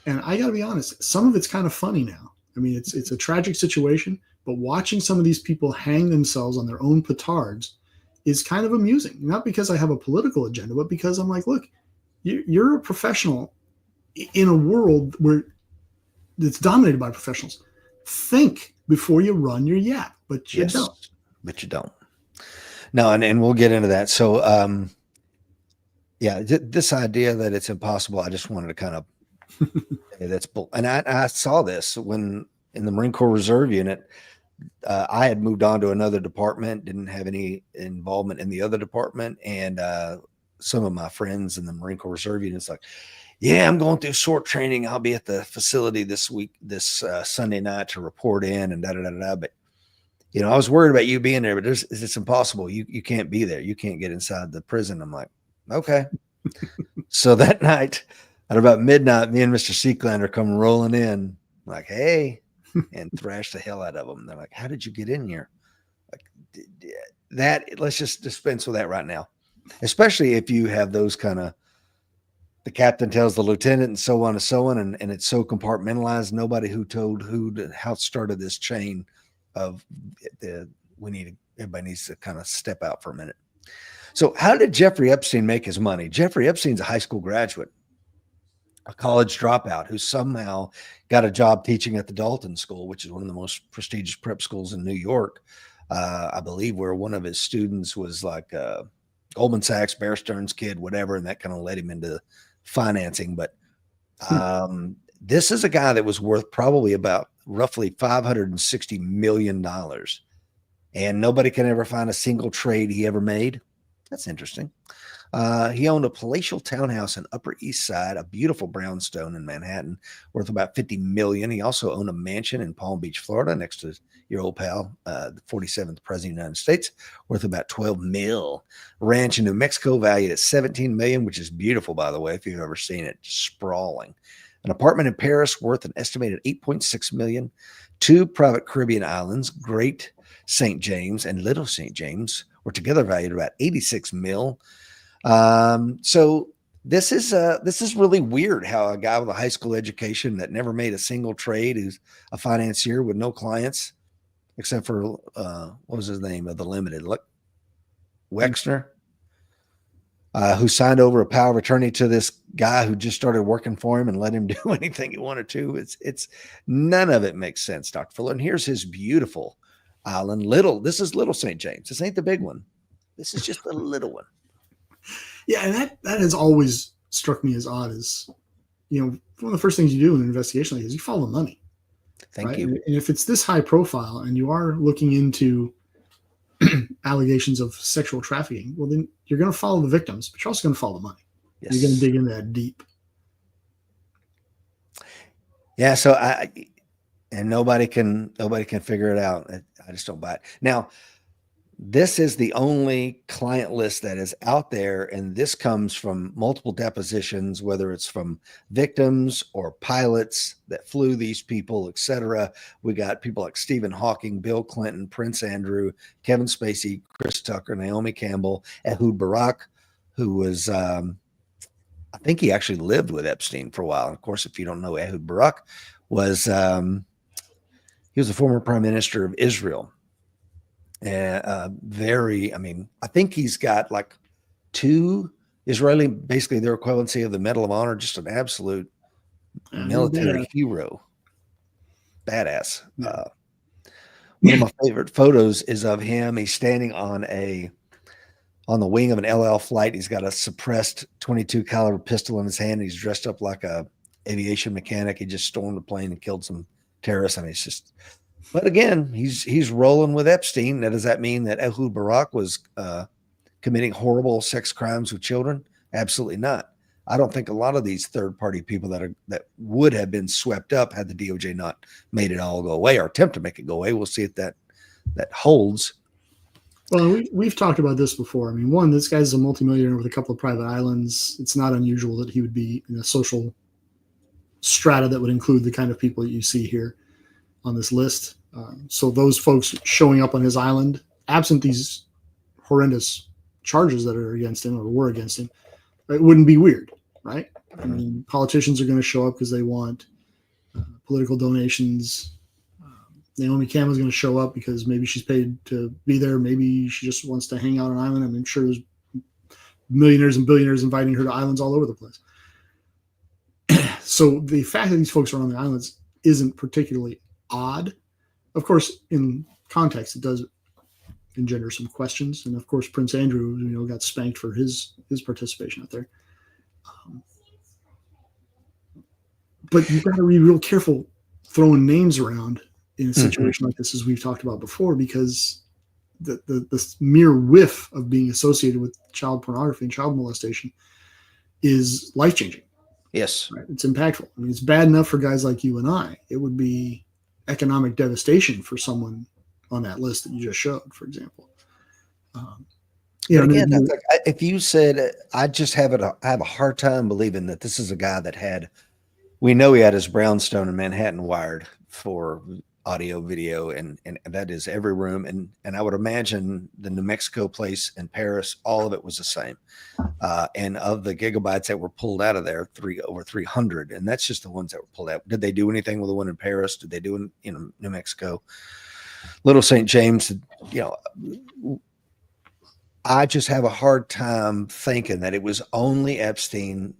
And I got to be honest, some of it's kind of funny now. I mean, it's a tragic situation, but watching some of these people hang themselves on their own petards is kind of amusing. Not because I have a political agenda, but because I'm like, look, you're a professional in a world where it's dominated by professionals. Think before you run your yap, but you Yes, don't. but you don't. No, and we'll get into that. So, yeah, this idea that it's impossible, I just wanted to kind of say that's bull. And I saw this when in the Marine Corps Reserve Unit, I had moved on to another department, didn't have any involvement in the other department, and some of my friends in the Marine Corps Reserve Unit, it's like, yeah, I'm going through short training. I'll be at the facility this week, this Sunday night to report in and da da da da. But you know, I was worried about you being there, but it's impossible. You can't be there. You can't get inside the prison. I'm like, okay. So that night, at about midnight, me and Mr. Seeklander come rolling in, like, hey, and thrash the hell out of them. They're like, how did you get in here? Like that. Let's just dispense with that right now, especially if you have those kind of. The captain tells the lieutenant and so on and so on. And it's so compartmentalized. Nobody who told how it started this chain of everybody needs to kind of step out for a minute. So how did Jeffrey Epstein make his money? Jeffrey Epstein's a high school graduate, a college dropout who somehow got a job teaching at the Dalton School, which is one of the most prestigious prep schools in New York. I believe where one of his students was like Goldman Sachs, Bear Stearns kid, whatever. And that kind of led him into financing. But this is a guy that was worth probably about roughly $560 million. And nobody can ever find a single trade he ever made. That's interesting. He owned a palatial townhouse in Upper East Side, a beautiful brownstone in Manhattan, worth about $50 million. He also owned a mansion in Palm Beach, Florida, next to your old pal, the 47th president of the United States, worth about $12 million. Ranch in New Mexico, valued at $17 million, which is beautiful, by the way, if you've ever seen it, sprawling. An apartment in Paris worth an estimated $8.6 million. 2 private Caribbean islands, Great St. James and Little St. James, were together valued about $86 million. So this is really weird how a guy with a high school education that never made a single trade, who's a financier with no clients, except for, what was his name of the limited, Wexner, who signed over a power of attorney to this guy who just started working for him and let him do anything he wanted to. It's none of it makes sense, Dr. Fuller. And here's his beautiful island. This is Little St. James. This ain't the big one. This is just the little one. Yeah, and that has always struck me as odd. Is, you know, one of the first things you do in an investigation like this is you follow money. Thank you. And if it's this high profile and you are looking into allegations of sexual trafficking, well, then you're going to follow the victims, but you're also going to follow the money. Yes. You're going to dig into that deep. Yeah. So nobody can figure it out. I just don't buy it. Now, this is the only client list that is out there, and this comes from multiple depositions, whether it's from victims or pilots that flew these people, etc. We got people like Stephen Hawking, Bill Clinton, Prince Andrew, Kevin Spacey, Chris Tucker, Naomi Campbell, Ehud Barak, who was, I think he actually lived with Epstein for a while. And of course, if you don't know, Ehud Barak was, he was the former prime minister of Israel. I think he's got like 2 Israeli, basically their equivalency of the Medal of Honor, just an absolute military hero, badass. One of my favorite photos is of him. He's standing on the wing of an El Al flight. He's got a suppressed 22 caliber pistol in his hand. He's dressed up like a aviation mechanic. He just stormed the plane and killed some terrorists. I mean, it's just. But again, he's rolling with Epstein. Now, does that mean that Ehud Barak was committing horrible sex crimes with children? Absolutely not. I don't think a lot of these third-party people that would have been swept up had the DOJ not made it all go away or attempt to make it go away. We'll see if that holds. Well, we've talked about this before. I mean, one, this guy's a multimillionaire with a couple of private islands. It's not unusual that he would be in a social strata that would include the kind of people that you see here on this list. So those folks showing up on his island, absent these horrendous charges that are against him or were against him, it wouldn't be weird, right? I mean, politicians are going to show up because they want political donations. Naomi Campbell is going to show up because maybe she's paid to be there. Maybe she just wants to hang out on an island. I'm sure there's millionaires and billionaires inviting her to islands all over the place. So the fact that these folks are on the islands isn't particularly odd. Of course, in context, it does engender some questions. And of course, Prince Andrew, got spanked for his participation out there. But you've got to be real careful throwing names around in a situation like this, as we've talked about before, because the mere whiff of being associated with child pornography and child molestation is life-changing. Yes. Right? It's impactful. I mean, it's bad enough for guys like you and I. It would be economic devastation for someone on that list that you just showed, for example. Again, if you said, I just have a hard time believing that this is a guy that we know he had his brownstone in Manhattan wired for audio, video, and that is every room. And I would imagine the New Mexico place in Paris, all of it was the same. And of the gigabytes that were pulled out of there, over 300, and that's just the ones that were pulled out. Did they do anything with the one in Paris? Did they do in New Mexico? Little St. James, I just have a hard time thinking that it was only Epstein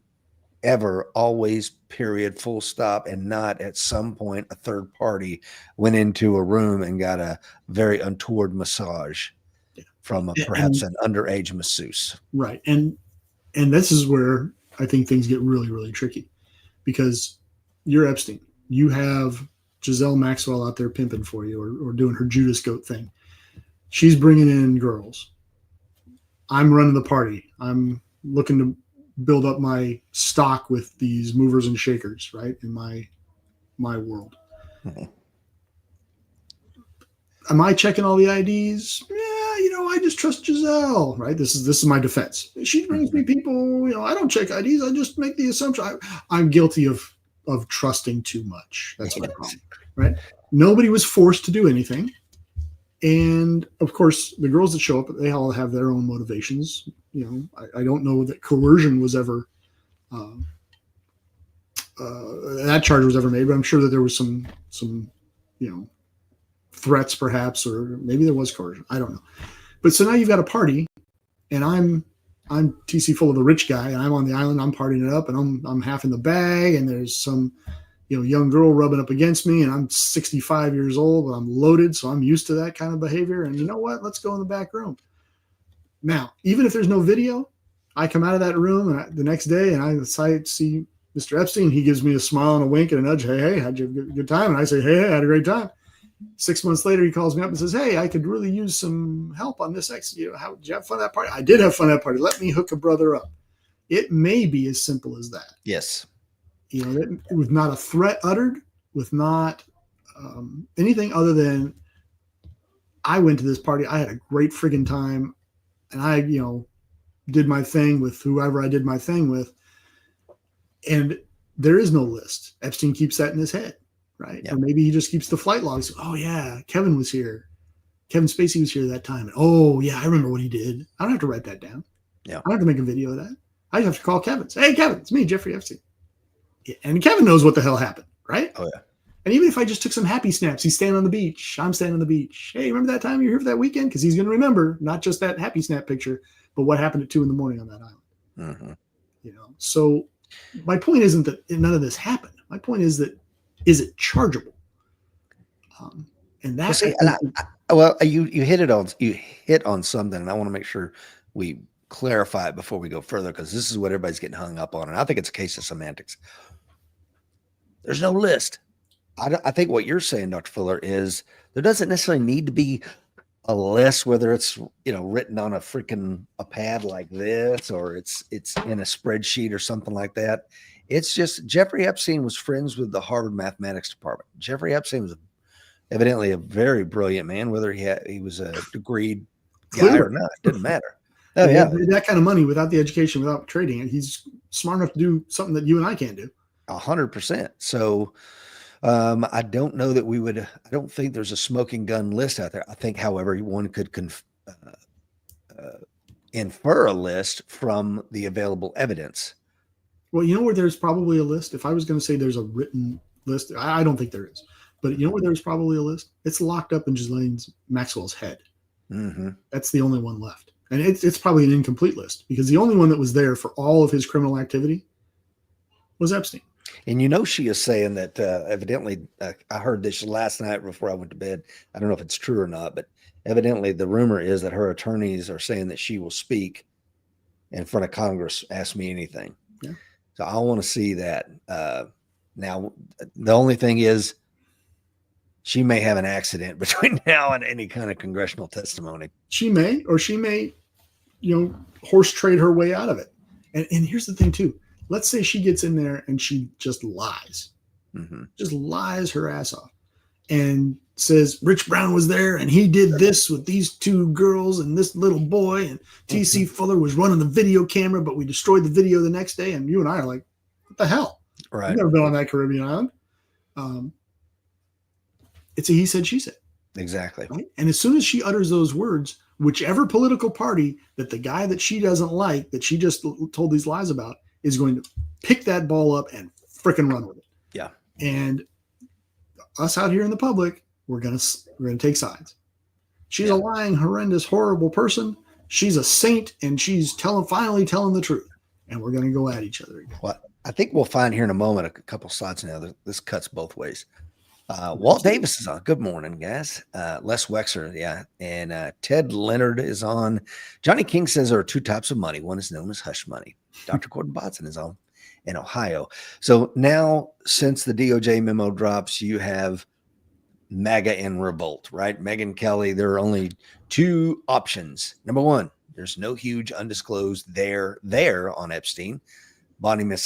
ever, always, period, full stop, and not at some point a third party went into a room and got a very untoward massage from perhaps an underage masseuse. Right. And this is where I think things get really, really tricky, because you're Epstein. You have Giselle Maxwell out there pimping for you or doing her Judas goat thing. She's bringing in girls. I'm running the party. I'm looking to build up my stock with these movers and shakers, right? In my world. Mm-hmm. Am I checking all the IDs? Yeah, I just trust Giselle, right? This is my defense. She brings me people, I don't check IDs. I just make the assumption. I'm guilty of trusting too much. That's my problem, right? Nobody was forced to do anything. And of course, the girls that show up, they all have their own motivations. I don't know that coercion was ever, that charge was ever made, but I'm sure that there was some, threats perhaps, or maybe there was coercion. I don't know. But so now you've got a party, and I'm TC full of the rich guy, and I'm on the island. I'm partying it up, and I'm half in the bag, and there's some, young girl rubbing up against me, and I'm 65 years old, but I'm loaded, so I'm used to that kind of behavior. And you know what? Let's go in the back room. Now, even if there's no video, I come out of that room the next day, and I see Mr. Epstein. He gives me a smile and a wink and a nudge. Hey, how'd you have a good time? And I say, hey, I had a great time. 6 months later, he calls me up and says, hey, I could really use some help on this. Did you have fun at that party? I did have fun at that party. Let me hook a brother up. It may be as simple as that. Yes. With not a threat uttered, with not anything other than, I went to this party. I had a great friggin' time. And I, did my thing with whoever I did my thing with. And there is no list. Epstein keeps that in his head, right? Yep. Or maybe he just keeps the flight logs. Oh, yeah, Kevin was here. Kevin Spacey was here that time. And, oh, yeah, I remember what he did. I don't have to write that down. Yeah. I don't have to make a video of that. I just have to call Kevin. Say, hey, Kevin, it's me, Jeffrey Epstein. And Kevin knows what the hell happened, right? Oh, yeah. And even if I just took some happy snaps, he's standing on the beach. I'm standing on the beach. Hey, remember that time you were here for that weekend? Because he's going to remember not just that happy snap picture, but what happened at 2 a.m. on that island. Mm-hmm. So my point isn't that none of this happened. My point is that, is it chargeable? And that's you hit on something, and I want to make sure we clarify it before we go further, because this is what everybody's getting hung up on, and I think it's a case of semantics. There's no list. I think what you're saying, Dr. Fuller, is there doesn't necessarily need to be a list, whether it's written on a pad like this, or it's in a spreadsheet or something like that. It's just Jeffrey Epstein was friends with the Harvard mathematics department. Jeffrey Epstein was evidently a very brilliant man, whether he was a degreed guy or not, it didn't matter. Oh yeah, that kind of money without the education, without trading it, he's smart enough to do something that you and I can't do. 100%. So I don't know that I don't think there's a smoking gun list out there. I think, however, one could infer a list from the available evidence. Well, where there's probably a list? If I was going to say there's a written list, I don't think there is. But where there's probably a list? It's locked up in Ghislaine Maxwell's head. Mm-hmm. That's the only one left. And it's probably an incomplete list, because the only one that was there for all of his criminal activity was Epstein. And she is saying that evidently, I heard this last night before I went to bed. I don't know if it's true or not, but evidently the rumor is that her attorneys are saying that she will speak in front of Congress, ask me anything. Yeah. So I want to see that. Now, the only thing is she may have an accident between now and any kind of congressional testimony. She may, or she may, horse trade her way out of it. And here's the thing too. Let's say she gets in there and she just lies, just lies her ass off and says Rich Brown was there and he did this with these two girls and this little boy, and T.C. Fuller was running the video camera, but we destroyed the video the next day. And you and I are like, what the hell? Right. I've never been on that Caribbean island. It's a he said, she said. Exactly. Right? And as soon as she utters those words, whichever political party that the guy that she doesn't like, that she just told these lies about, is going to pick that ball up and frickin' run with it. Yeah. And us out here in the public, we're gonna take sides. She's a lying, horrendous, horrible person. She's a saint, and she's finally telling the truth. And we're gonna go at each other again. Well, I think we'll find here in a moment a couple slides now. This cuts both ways. Walt Davis is on. Good morning, guys. Les Wexler, yeah. And Ted Leonard is on. Johnny King says there are two types of money. One is known as hush money. Dr. Gordon Botson is on in Ohio. So now, since the DOJ memo drops, you have MAGA in revolt, right? Megyn Kelly, there are only two options. Number one, there's no huge undisclosed there on Epstein. Bonnie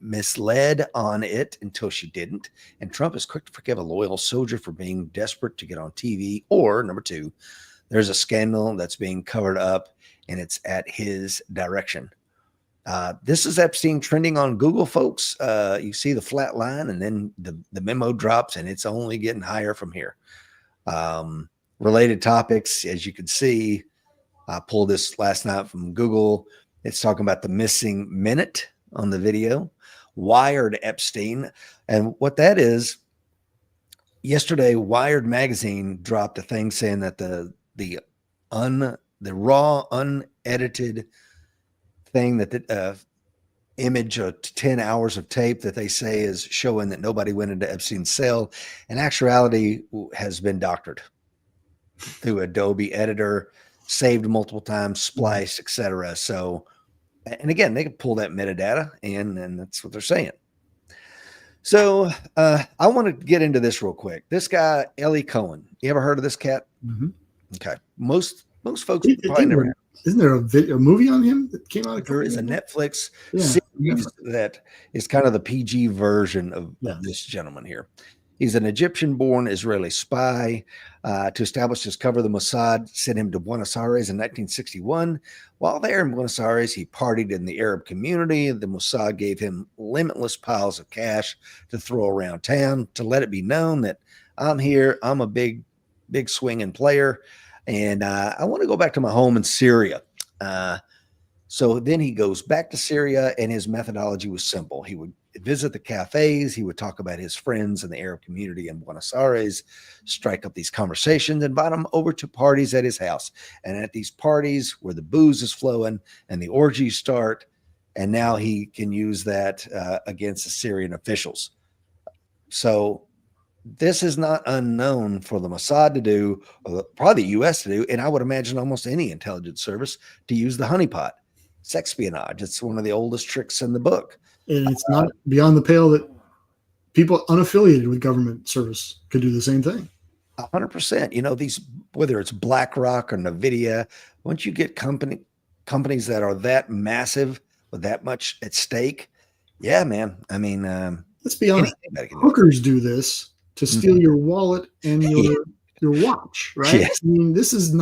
misled on it until she didn't. And Trump is quick to forgive a loyal soldier for being desperate to get on TV. Or number two, there's a scandal that's being covered up and it's at his direction. This is Epstein trending on Google, folks. You see the flat line and then the memo drops and it's only getting higher from here. Related topics, as you can see, I pulled this last night from Google. It's talking about the missing minute on the video, Wired Epstein. And what that is, yesterday, Wired magazine dropped a thing saying that the raw, unedited thing, that the image of 10 hours of tape that they say is showing that nobody went into Epstein's cell, in actuality has been doctored through Adobe Editor, saved multiple times, spliced, etc. So, and again, they can pull that metadata and that's what they're saying. So I want to get into this real quick. This guy, Ellie Cohen, you ever heard of this cat? Mm-hmm. Okay. Most folks probably never have. Isn't there a movie on him that came out? There is a Netflix series that is kind of the PG version of this gentleman here. He's an Egyptian-born Israeli spy. To establish his cover, the Mossad sent him to Buenos Aires in 1961. While there in Buenos Aires, he partied in the Arab community. The Mossad gave him limitless piles of cash to throw around town to let it be known that I'm here. I'm a big swinging player. And I want to go back to my home in Syria. So then he goes back to Syria, and his methodology was simple. He would visit the cafes. He would talk about his friends in the Arab community in Buenos Aires, strike up these conversations, invite them over to parties at his house. And at these parties where the booze is flowing and the orgies start, and now he can use that against the Syrian officials. So this is not unknown for the Mossad to do, or probably the U.S. to do, and I would imagine almost any intelligence service to use the honeypot. It's espionage. It's one of the oldest tricks in the book. And it's not beyond the pale that people unaffiliated with government service could do the same thing. 100%. These, whether it's BlackRock or NVIDIA, once you get companies that are that massive with that much at stake, yeah, man. I mean, let's be honest. Hookers do this to steal your wallet and your watch, right? Yes. I mean, this is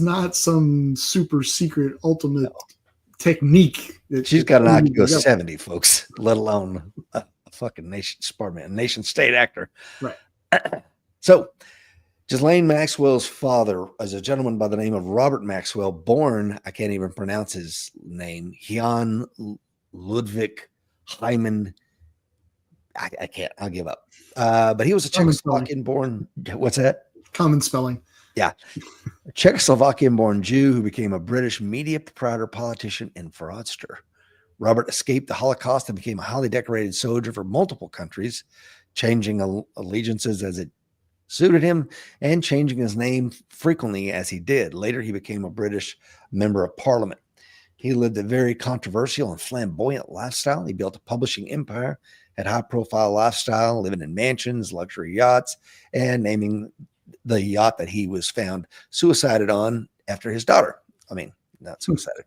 not some super secret ultimate technique. She's got an IQ of 70, folks, let alone a fucking nation state actor. Right. So Ghislaine Maxwell's father is a gentleman by the name of Robert Maxwell, born, I can't even pronounce his name, Jan Ludwig Hyman. I can't, I'll give up. But he was a Czechoslovakian born, what's that? Common spelling. Yeah. A Czechoslovakian born Jew who became a British media proprietor, politician, and fraudster. Robert escaped the Holocaust and became a highly decorated soldier for multiple countries, changing allegiances as it suited him and changing his name frequently as he did. Later, he became a British member of parliament. He lived a very controversial and flamboyant lifestyle. He built a publishing empire, had high-profile lifestyle, living in mansions, luxury yachts, and naming the yacht that he was found suicided on after his daughter. I mean, not suicided.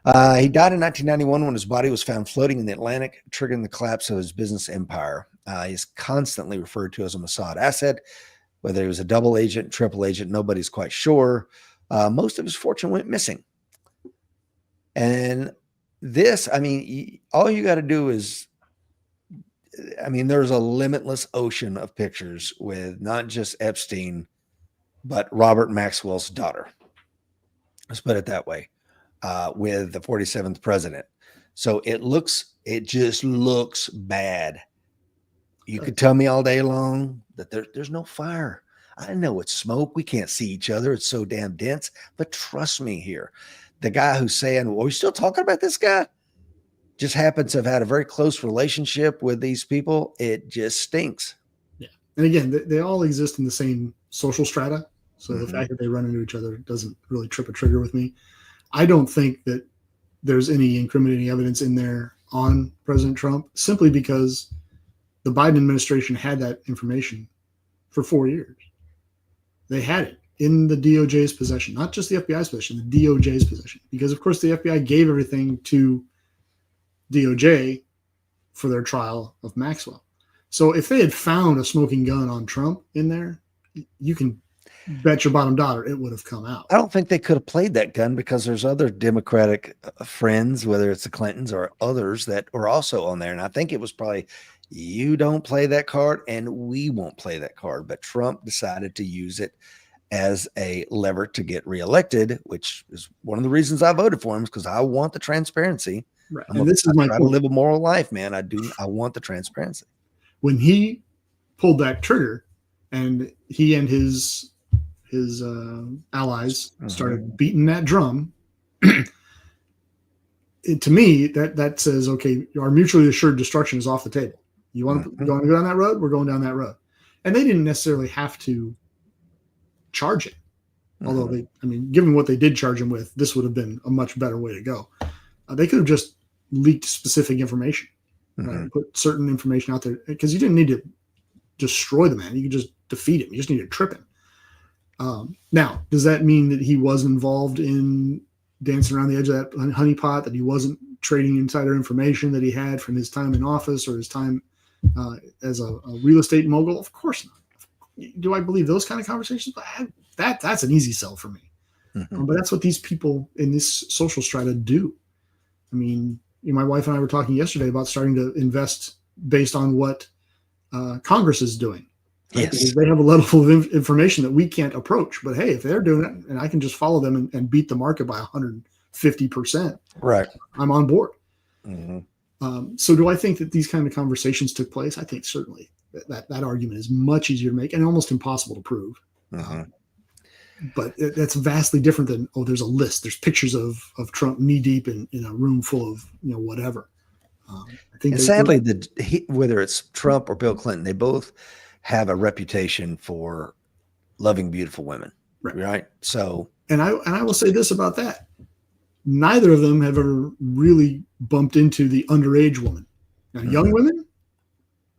He died in 1991 when his body was found floating in the Atlantic, triggering the collapse of his business empire. He's constantly referred to as a Mossad asset, whether he was a double agent, triple agent, nobody's quite sure. Most of his fortune went missing. And this, I mean, all you got to do is, I mean, there's a limitless ocean of pictures with not just Epstein, but Robert Maxwell's daughter. Let's put it that way, with the 47th president. So it just looks bad. You could tell me all day long that there's no fire. I know it's smoke. We can't see each other. It's so damn dense. But trust me here, the guy who's saying, well, we're still talking about this guy, just happens to have had a very close relationship with these people. It just stinks. Yeah. And again, they all exist in the same social strata. So the fact that they run into each other doesn't really trip a trigger with me. I don't think that there's any incriminating evidence in there on President Trump, simply because the Biden administration had that information for 4 years. They had it in the DOJ's possession, not just the FBI's possession, the DOJ's possession, because of course the FBI gave everything to DOJ for their trial of Maxwell. So if they had found a smoking gun on Trump in there, you can bet your bottom dollar it would have come out. I don't think they could have played that gun because there's other Democratic friends, whether it's the Clintons or others, that are also on there. And I think it was probably, you don't play that card and we won't play that card. But Trump decided to use it as a lever to get reelected, which is one of the reasons I voted for him, is because I want the transparency. Right. And this is my try to live a moral life, man. I want the transparency. When he pulled that trigger and he and his allies started beating that drum, to me, that says, okay, our mutually assured destruction is off the table. You want to go down that road? We're going down that road. And they didn't necessarily have to charge it. Although given what they did charge him with, this would have been a much better way to go. They could have just leaked specific information, put certain information out there, because you didn't need to destroy the man. You could just defeat him. You just need to trip him. Now, does that mean that he was involved in dancing around the edge of that honeypot, that he wasn't trading insider information that he had from his time in office or his time as a real estate mogul? Of course not. Do I believe those kind of conversations? That's an easy sell for me. But that's what these people in this social strata do. I mean, my wife and I were talking yesterday about starting to invest based on what Congress is doing. Right? Yes. Because they have a level of information that we can't approach. But hey, if they're doing it and I can just follow them and beat the market by 150%, right, I'm on board. So do I think that these kind of conversations took place? I think certainly that argument is much easier to make and almost impossible to prove. But that's vastly different than, there's a list. There's pictures of Trump knee deep in a room full of, whatever. I think sadly, whether it's Trump or Bill Clinton, they both have a reputation for loving beautiful women. Right. So, and I will say this about that. Neither of them have ever really bumped into the underage woman. Now, young women,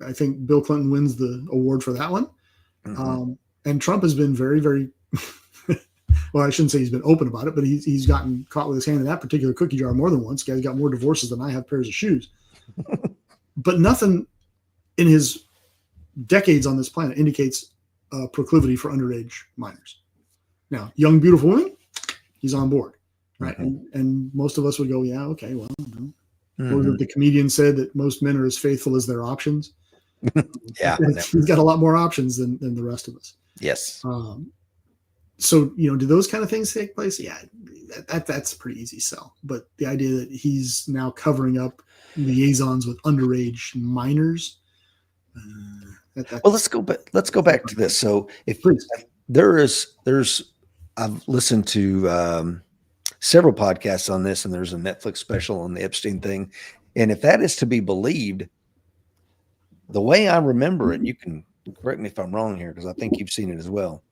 I think Bill Clinton wins the award for that one. And Trump has been very, very, well, I shouldn't say he's been open about it, but he's gotten caught with his hand in that particular cookie jar more than once. Guy's got more divorces than I have pairs of shoes. But nothing in his decades on this planet indicates a proclivity for underage minors. Now, young, beautiful women, he's on board. Right. And most of us would go, yeah, okay, well, or the comedian said that most men are as faithful as their options. Yeah. He's got a lot more options than the rest of us. Yes. So, do those kind of things take place? Yeah, that's a pretty easy sell. But the idea that he's now covering up liaisons with underage minors. Well, let's go back to this. So if there's I've listened to several podcasts on this, and there's a Netflix special on the Epstein thing. And if that is to be believed, the way I remember it, you can correct me if I'm wrong here, because I think you've seen it as well.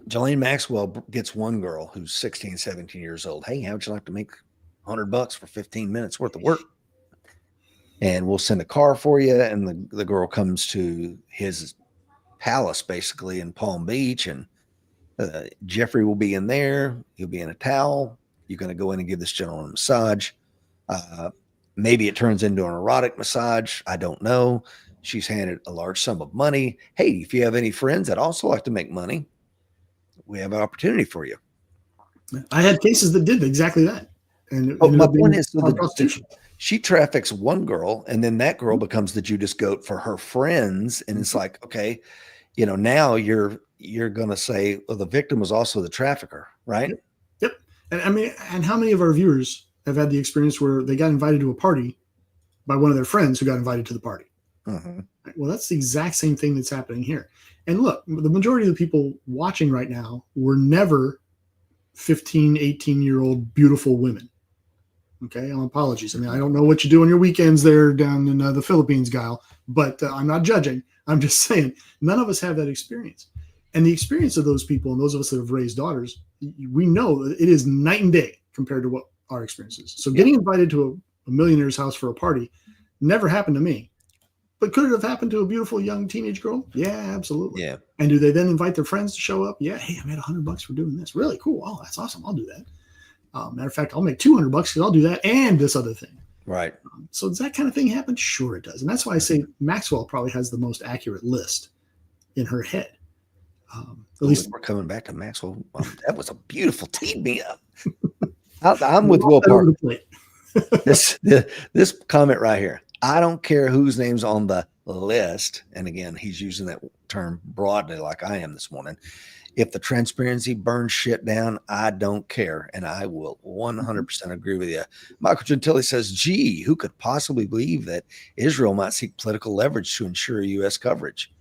Jolene Maxwell gets one girl who's 16, 17 years old. Hey, how'd you like to make $100 for 15 minutes worth of work? And we'll send a car for you. And the girl comes to his palace, basically in Palm Beach. And Jeffrey will be in there. He'll be in a towel. You're going to go in and give this gentleman a massage. Maybe it turns into an erotic massage. I don't know. She's handed a large sum of money. Hey, if you have any friends that also like to make money, we have an opportunity for you. I had cases that did exactly that. And my point is, she traffics one girl, and then that girl becomes the Judas goat for her friends. And it's like, okay, now you're going to say, well, the victim was also the trafficker, right? Yep. And I mean, and how many of our viewers have had the experience where they got invited to a party by one of their friends who got invited to the party? Mm-hmm. Well, that's the exact same thing that's happening here. And look, the majority of the people watching right now were never 15, 18-year-old beautiful women. Okay, apologies. I mean, I don't know what you do on your weekends there down in the Philippines, Guile, but I'm not judging. I'm just saying none of us have that experience. And the experience of those people and those of us that have raised daughters, we know that it is night and day compared to what our experience is. So getting invited to a millionaire's house for a party never happened to me. But could it have happened to a beautiful young teenage girl? Yeah, absolutely. Yeah. And do they then invite their friends to show up? Yeah. Hey, I made $100 for doing this. Really cool. Oh, that's awesome. I'll do that. Matter of fact, I'll make $200 because I'll do that and this other thing. Right. So does that kind of thing happen? Sure, it does. And that's why I say Maxwell probably has the most accurate list in her head. At least we're coming back to Maxwell. That was a beautiful team me up. I'm with Will Park. This comment right here. I don't care whose name's on the list. And again, he's using that term broadly like I am this morning. If the transparency burns shit down, I don't care. And I will 100% agree with you. Michael Gentile says, gee, who could possibly believe that Israel might seek political leverage to ensure U.S. coverage?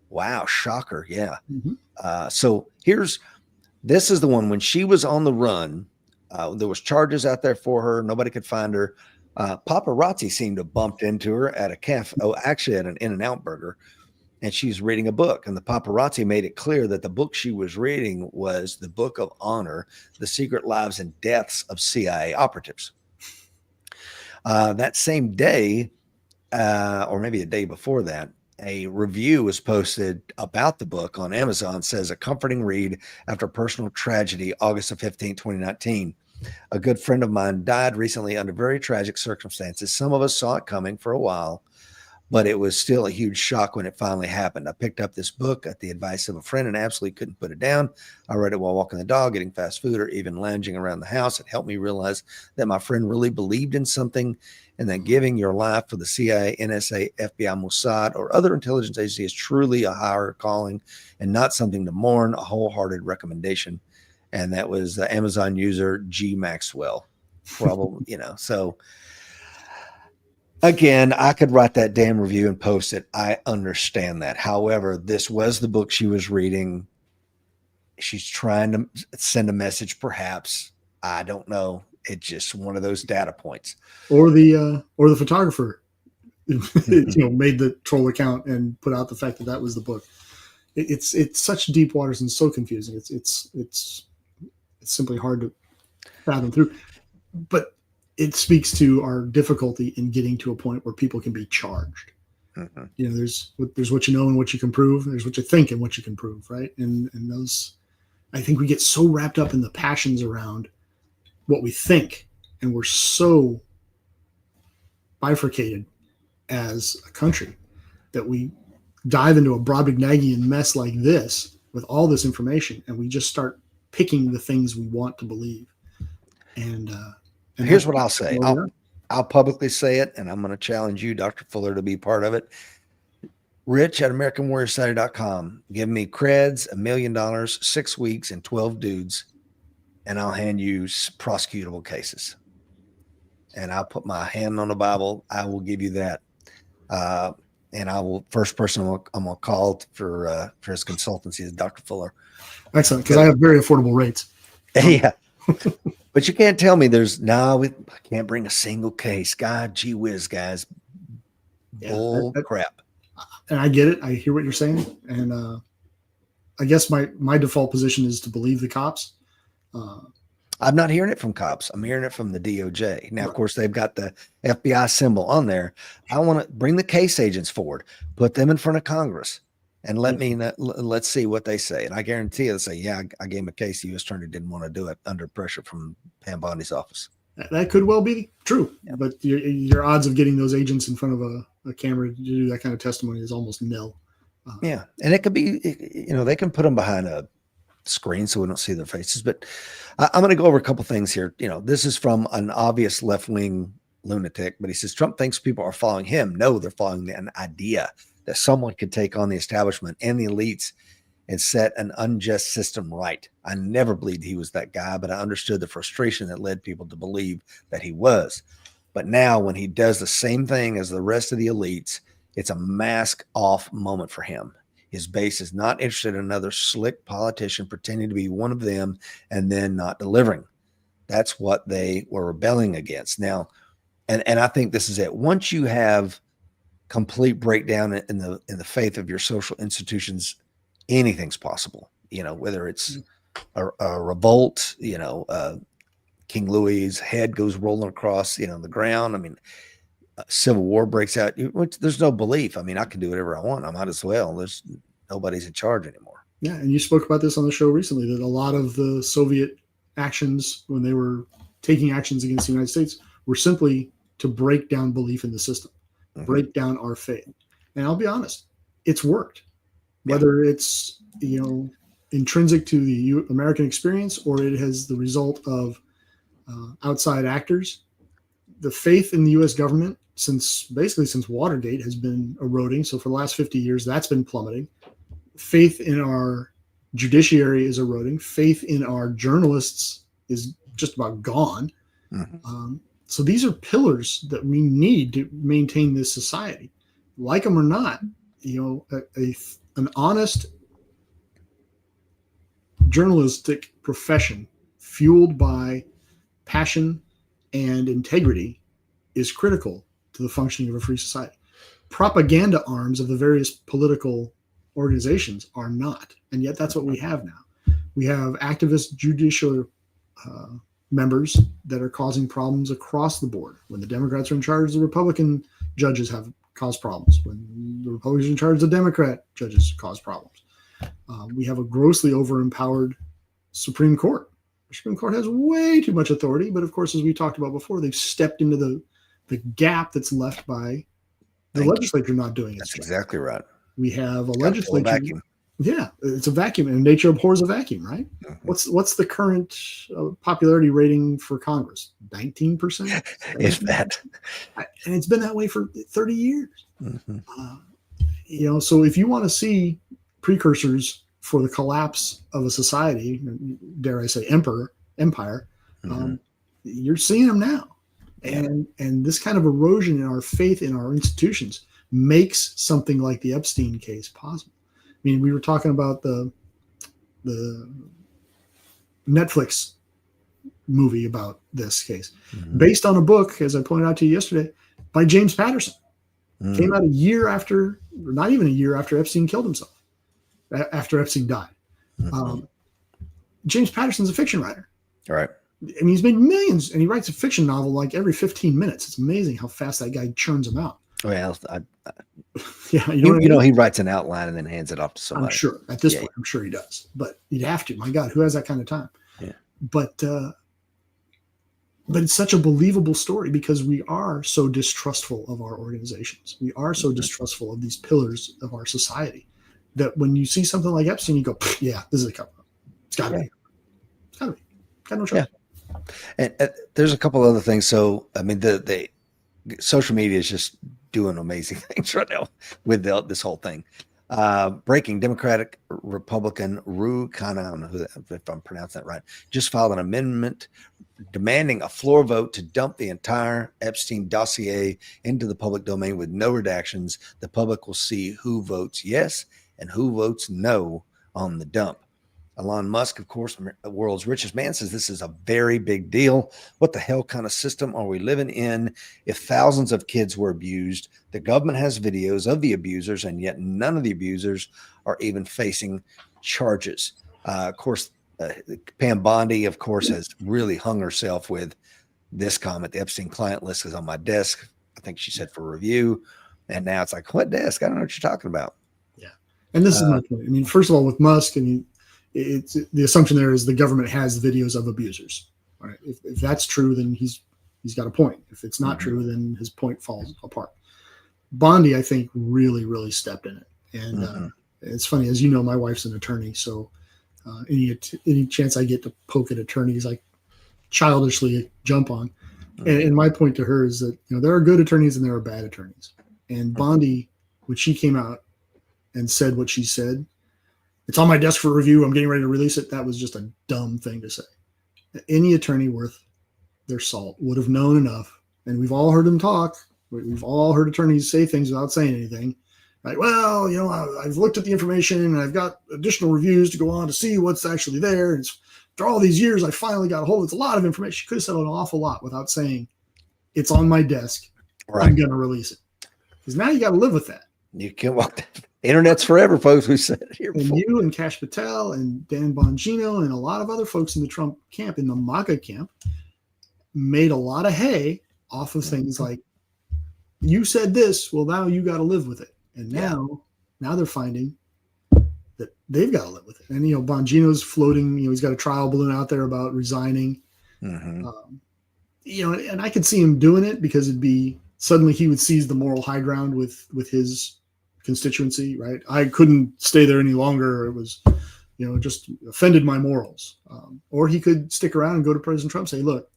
Wow, shocker. Yeah. Mm-hmm. So this is the one when she was on the run. There was charges out there for her. Nobody could find her. Paparazzi seemed to have bumped into her at a cafe. Oh, actually at an In-N-Out Burger. And she's reading a book. And the paparazzi made it clear that the book she was reading was the Book of Honor, The Secret Lives and Deaths of CIA Operatives. That same day, or maybe a day before that, a review was posted about the book on Amazon. Says a comforting read after personal tragedy, August 15, 2019. A good friend of mine died recently under very tragic circumstances. Some of us saw it coming for a while, but it was still a huge shock when it finally happened. I picked up this book at the advice of a friend and absolutely couldn't put it down. I read it while walking the dog, getting fast food, or even lounging around the house. It helped me realize that my friend really believed in something and that giving your life for the CIA, NSA, FBI, Mossad, or other intelligence agency is truly a higher calling and not something to mourn, a wholehearted recommendation. And that was the Amazon user G Maxwell. Probably, so again, I could write that damn review and post it. I understand that. However, this was the book she was reading. She's trying to send a message, perhaps. I don't know. It's just one of those data points. Or the photographer, made the troll account and put out the fact that was the book. It's such deep waters and so confusing. It's simply hard to fathom through. But it speaks to our difficulty in getting to a point where people can be charged. Mm-hmm. There's what you know and what you can prove. There's what you think and what you can prove, right? And those, I think we get so wrapped up in the passions around what we think, and we're so bifurcated as a country that we dive into a Brobdingnagian mess like this with all this information, and we just start picking the things we want to believe. And here's what I'll say. I'll publicly say it, and I'm going to challenge you, Dr. Fuller, to be part of it. Rich at AmericanWarriorSociety.com. Give me creds, $1 million, 6 weeks, and 12 dudes, and I'll hand you prosecutable cases. And I'll put my hand on the Bible. I will give you that. And I will, first person I'm going to call for his consultancy is Dr. Fuller. Excellent, because I have very affordable rates. Yeah. But you can't tell me I can't bring a single case. God, gee whiz, guys. Yeah, Bull crap. and I get it. I hear what you're saying. And I guess my default position is to believe the cops. I'm not hearing it from cops. I'm hearing it from the DOJ. Now, Right. of course, they've got the FBI symbol on there. I want to bring the case agents forward, put them in front of Congress, and let's see what they say. And I guarantee you, they'll say, "Yeah, I gave him a case. The U.S. Attorney didn't want to do it under pressure from Pam Bondi's office." That could well be true, Yeah. but your odds of getting those agents in front of a camera to do that kind of testimony is almost nil. Yeah, and it could be, they can put them behind a screen so we don't see their faces. But I'm going to go over a couple things here. This is from an obvious left-wing lunatic, but he says Trump thinks people are following him. No, they're following an idea that someone could take on the establishment and the elites and set an unjust system right. I never believed he was that guy, but I understood the frustration that led people to believe that he was. But now when he does the same thing as the rest of the elites, it's a mask off moment for him. His base is not interested in another slick politician pretending to be one of them and then not delivering. That's what they were rebelling against. Now, and I think this is it. Once you have complete breakdown in the faith of your social institutions, anything's possible. Whether it's a revolt, King Louis's head goes rolling across, the ground. I mean, civil war breaks out. There's no belief. I mean, I can do whatever I want. I might as well. There's nobody's in charge anymore. Yeah, and you spoke about this on the show recently, that a lot of the Soviet actions, when they were taking actions against the United States, were simply to break down belief in the system, break down our faith. And I'll be honest, it's worked. Whether it's intrinsic to the American experience or it has the result of outside actors, the faith in the U.S. government since Watergate has been eroding. So for the last 50 years, that's been plummeting. Faith in our judiciary is eroding. Faith in our journalists is just about gone. So these are pillars that we need to maintain this society. Like them or not, an honest journalistic profession fueled by passion and integrity is critical to the functioning of a free society. Propaganda arms of the various political organizations are not, and yet that's what we have now. We have activist judicial members that are causing problems across the board. When the Democrats are in charge, the Republican judges have caused problems. When the Republicans are in charge, the Democrat judges cause problems. We have a grossly overempowered Supreme Court. The Supreme Court has way too much authority, but of course, as we talked about before, they've stepped into the gap that's left by the legislature not doing it. That's exactly right. We have a legislature. Vacuum. Yeah, it's a vacuum, and nature abhors a vacuum, right? What's the current popularity rating for Congress? 19%? If that. And it's been that way for 30 years. So if you want to see precursors for the collapse of a society, dare I say empire, you're seeing them now. And this kind of erosion in our faith in our institutions makes something like the Epstein case possible. I mean, we were talking about the Netflix movie about this case, based on a book, as I pointed out to you yesterday, by James Patterson. Came out a year after, or not even a year after Epstein killed himself, after Epstein died. James Patterson's a fiction writer. All right. I mean, he's made millions, and he writes a fiction novel like every 15 minutes. It's amazing how fast that guy churns them out. Well, yeah, he writes an outline and then hands it off to somebody. I'm sure at this point, I'm sure he does. But you'd have to. My God, who has that kind of time? Yeah. But it's such a believable story because we are so distrustful of our organizations. We are so distrustful of these pillars of our society that when you see something like Epstein, you go, "Yeah, this is a cover-up. It's got to be. It's got to be. Got no choice." Yeah. And there's a couple other things. So, I mean, the social media is just doing amazing things right now with this whole thing. Breaking Democratic Republican Ru Khanna, I don't know if I'm pronouncing that right, just filed an amendment demanding a floor vote to dump the entire Epstein dossier into the public domain with no redactions. The public will see who votes yes and who votes no on the dump. Elon Musk, of course, the world's richest man, says this is a very big deal. What the hell kind of system are we living in if thousands of kids were abused? The government has videos of the abusers, and yet none of the abusers are even facing charges. Of course, Pam Bondi, of course, has really hung herself with this comment. The Epstein client list is on my desk. I think she said for review. And now it's like, what desk? I don't know what you're talking about. Yeah. And this is my point. I mean, first of all, with Musk, I mean, it's the assumption there is the government has videos of abusers. Right? If that's true, then he's got a point. If it's not true, then his point falls apart. Bondi, I think, really stepped in it. And it's funny, as you know, my wife's an attorney, so any chance I get to poke at attorneys, I childishly jump on. And my point to her is that, you know, there are good attorneys and there are bad attorneys. And Bondi, when she came out and said what she said, it's on my desk for review, I'm getting ready to release it. That was just a dumb thing to say. Any attorney worth their salt would have known enough. And we've all heard them talk. We've all heard attorneys say things without saying anything. Right? Well, you know, I've looked at the information and I've got additional reviews to go on to see what's actually there. And after all these years, I finally got a hold. It's a lot of information. She could have said an awful lot without saying it's on my desk. Right. I'm going to release it. Because now you got to live with that. You can't walk that. Internet's forever, folks. We said it here before. And you and Kash Patel and Dan Bongino and a lot of other folks in the Trump camp, in the MAGA camp, made a lot of hay off of things like, you said this, well, now you got to live with it. And now they're finding that they've got to live with it. And, you know, Bongino's floating, you know, he's got a trial balloon out there about resigning. You know, and I could see him doing it because it'd be, suddenly he would seize the moral high ground with his constituency, right? I couldn't stay there any longer. It was, you know, just offended my morals. Or he could stick around and go to President Trump and say, look,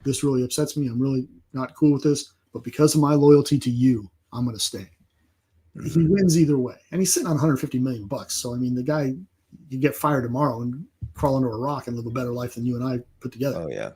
this really upsets me. I'm really not cool with this, but because of my loyalty to you, I'm going to stay. He wins either way. And he's sitting on $150 million. So, I mean, the guy could get fired tomorrow and crawl under a rock and live a better life than you and I put together. Oh, yeah.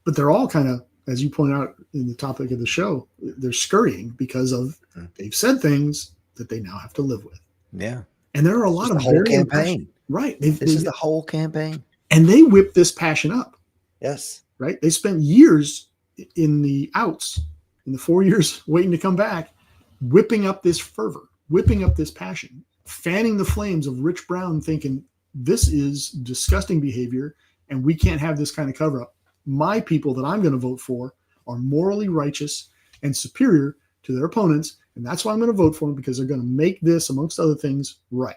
But they're all kind of, as you point out in the topic of the show, they're scurrying because of they've said things that they now have to live with. Yeah. And there are a lot of the whole campaign. Right. This is the whole campaign. And they whip this passion up. Yes. Right. They spent years in the outs, in the 4 years waiting to come back, whipping up this fervor, whipping up this passion, fanning the flames of Rich Brown, thinking this is disgusting behavior and we can't have this kind of cover up. My people that I'm going to vote for are morally righteous and superior to their opponents. And that's why I'm going to vote for them, because they're going to make this, amongst other things, right.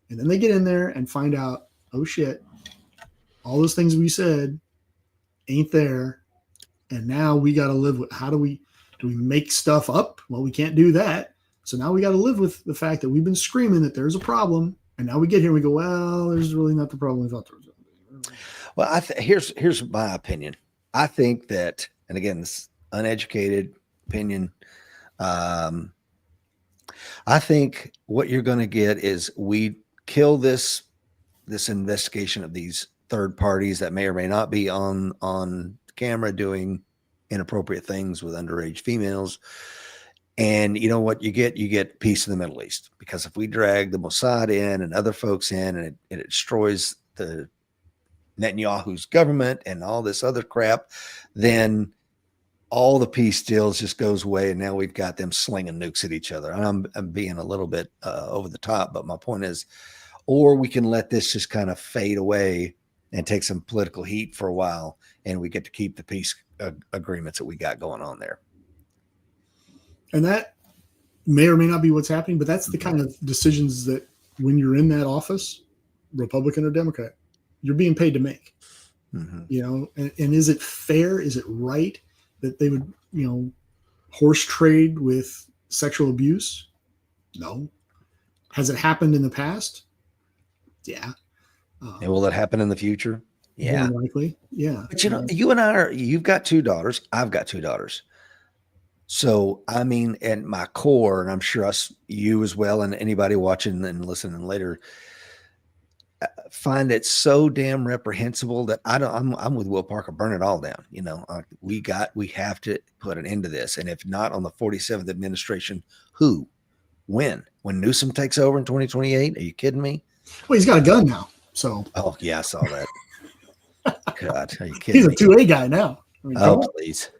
And then they get in there and find out, oh shit, all those things we said ain't there. And now we got to live with, do we make stuff up? Well, we can't do that. So now we got to live with the fact that we've been screaming that there's a problem. And now we get here and we go, well, there's really not the problem we thought there was. Well, here's my opinion. I think that, and again, this uneducated opinion, I think what you're going to get is we kill this investigation of these third parties that may or may not be on camera doing inappropriate things with underage females. And you know what you get peace in the Middle East, because if we drag the Mossad in and other folks in, and it destroys the Netanyahu's government and all this other crap, then all the peace deals just goes away. And now we've got them slinging nukes at each other. And I'm being a little bit over the top, but my point is, or we can let this just kind of fade away and take some political heat for a while, and we get to keep the peace agreements that we got going on there. And that may or may not be what's happening, but that's the kind of decisions that when you're in that office, Republican or Democrat, you're being paid to make. You know, and is it fair? Is it right that they would, you know, horse trade with sexual abuse? No. Has it happened in the past? Yeah. And will it happen in the future? Yeah. More likely. Yeah. But you know, you and I you've got 2 daughters. I've got 2 daughters. So, I mean, at my core, and I'm sure you as well, and anybody watching and listening later, find it so damn reprehensible that I'm with Will Parker. Burn it all down. You know, we have to put an end to this. And if not on the 47th administration, when Newsom takes over in 2028, are you kidding me? Well, he's got a gun now, so Oh yeah, I saw that. God, are you kidding he's a me? 2A guy now. I mean, come Oh on. please.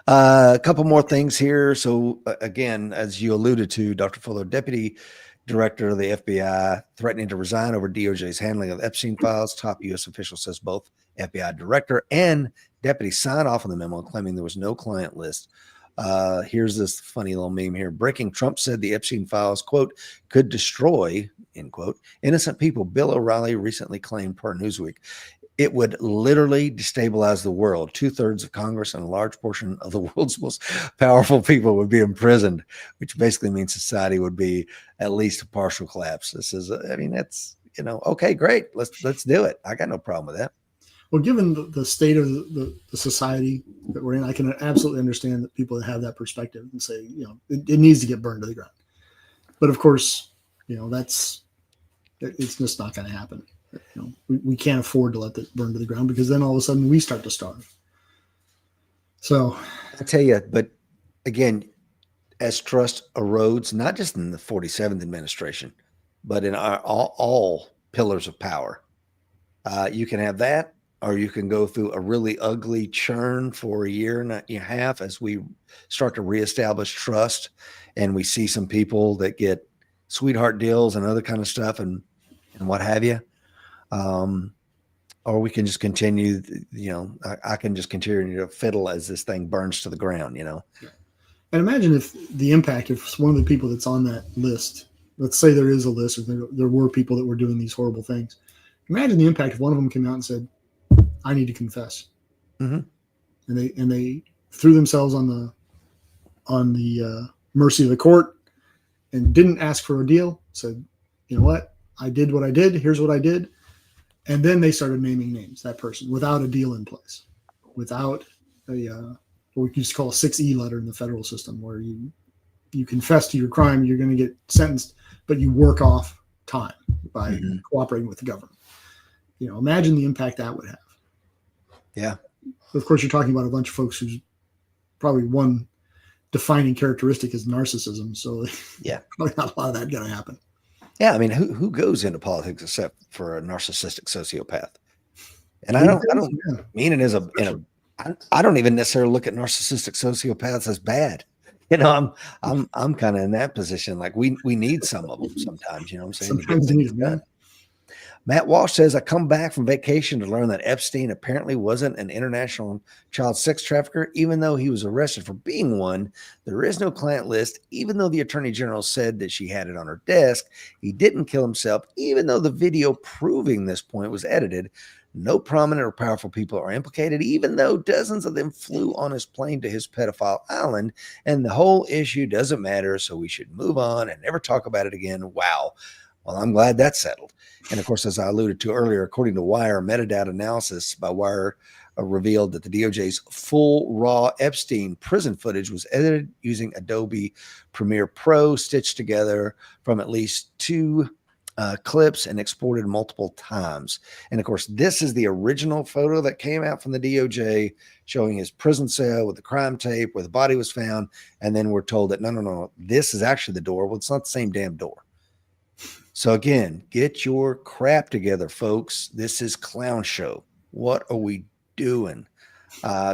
A couple more things here. So again, as you alluded to, Dr. Fuller, Deputy Director of the FBI, threatening to resign over DOJ's handling of Epstein files. Top U.S. official says both FBI Director and Deputy sign off on the memo, claiming there was no client list. Here's this funny little meme here. Breaking: Trump said the Epstein files, quote, could destroy, end quote, innocent people. Bill O'Reilly recently claimed per Newsweek it would literally destabilize the world. 2/3 of Congress and a large portion of the world's most powerful people would be imprisoned, which basically means society would be at least a partial collapse. This is, I mean, that's, okay, great. Let's do it. I got no problem with that. Well, given the state of the society that we're in, I can absolutely understand that people that have that perspective and say, it needs to get burned to the ground. But of course, it's just not going to happen. We can't afford to let it burn to the ground, because then all of a sudden we start to starve. So I tell you, but again, as trust erodes, not just in the 47th administration, but in all pillars of power, you can have that, or you can go through a really ugly churn for a year and a half as we start to reestablish trust, and we see some people that get sweetheart deals and other kind of stuff and what have you. Or we can just continue, I can just continue to fiddle as this thing burns to the ground, And imagine if the impact, if one of the people that's on that list, let's say there is a list, or there were people that were doing these horrible things. Imagine the impact if one of them came out and said, I need to confess. Mm-hmm. And they threw themselves on the mercy of the court and didn't ask for a deal. Said, you know what? I did what I did. Here's what I did. And then they started naming names, that person, without a deal in place, without what we used to call a 6E letter in the federal system, where you confess to your crime, you're going to get sentenced, but you work off time by cooperating with the government. Imagine the impact that would have. Yeah. Of course, you're talking about a bunch of folks who's probably one defining characteristic is narcissism. So yeah, probably not a lot of that going to happen. Yeah, I mean, who goes into politics except for a narcissistic sociopath? And I don't mean it as I don't even necessarily look at narcissistic sociopaths as bad. I'm kind of in that position. Like we need some of them sometimes. You know what I'm saying? Sometimes they need them, man. Matt Walsh says, I come back from vacation to learn that Epstein apparently wasn't an international child sex trafficker, even though he was arrested for being one. There is no client list, even though the attorney general said that she had it on her desk. He didn't kill himself, even though the video proving this point was edited. No prominent or powerful people are implicated, even though dozens of them flew on his plane to his pedophile island. And the whole issue doesn't matter, so we should move on and never talk about it again. Wow. Well, I'm glad that's settled. And of course, as I alluded to earlier, according to Wire, metadata analysis by Wire revealed that the DOJ's full raw Epstein prison footage was edited using Adobe Premiere Pro, stitched together from at least two clips and exported multiple times. And of course, this is the original photo that came out from the DOJ showing his prison cell with the crime tape where the body was found. And then we're told that, no, this is actually the door. Well, it's not the same damn door. So again, get your crap together, folks. This is clown show. What are we doing?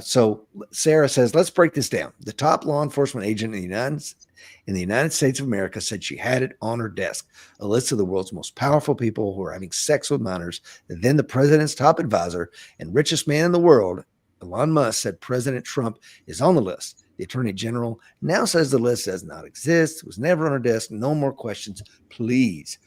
So Sarah says, let's break this down. The top law enforcement agent in the United States of America said she had it on her desk, a list of the world's most powerful people who are having sex with minors. Then the president's top advisor and richest man in the world, Elon Musk, said President Trump is on the list. The attorney general now says the list does not exist, was never on her desk. No more questions, please.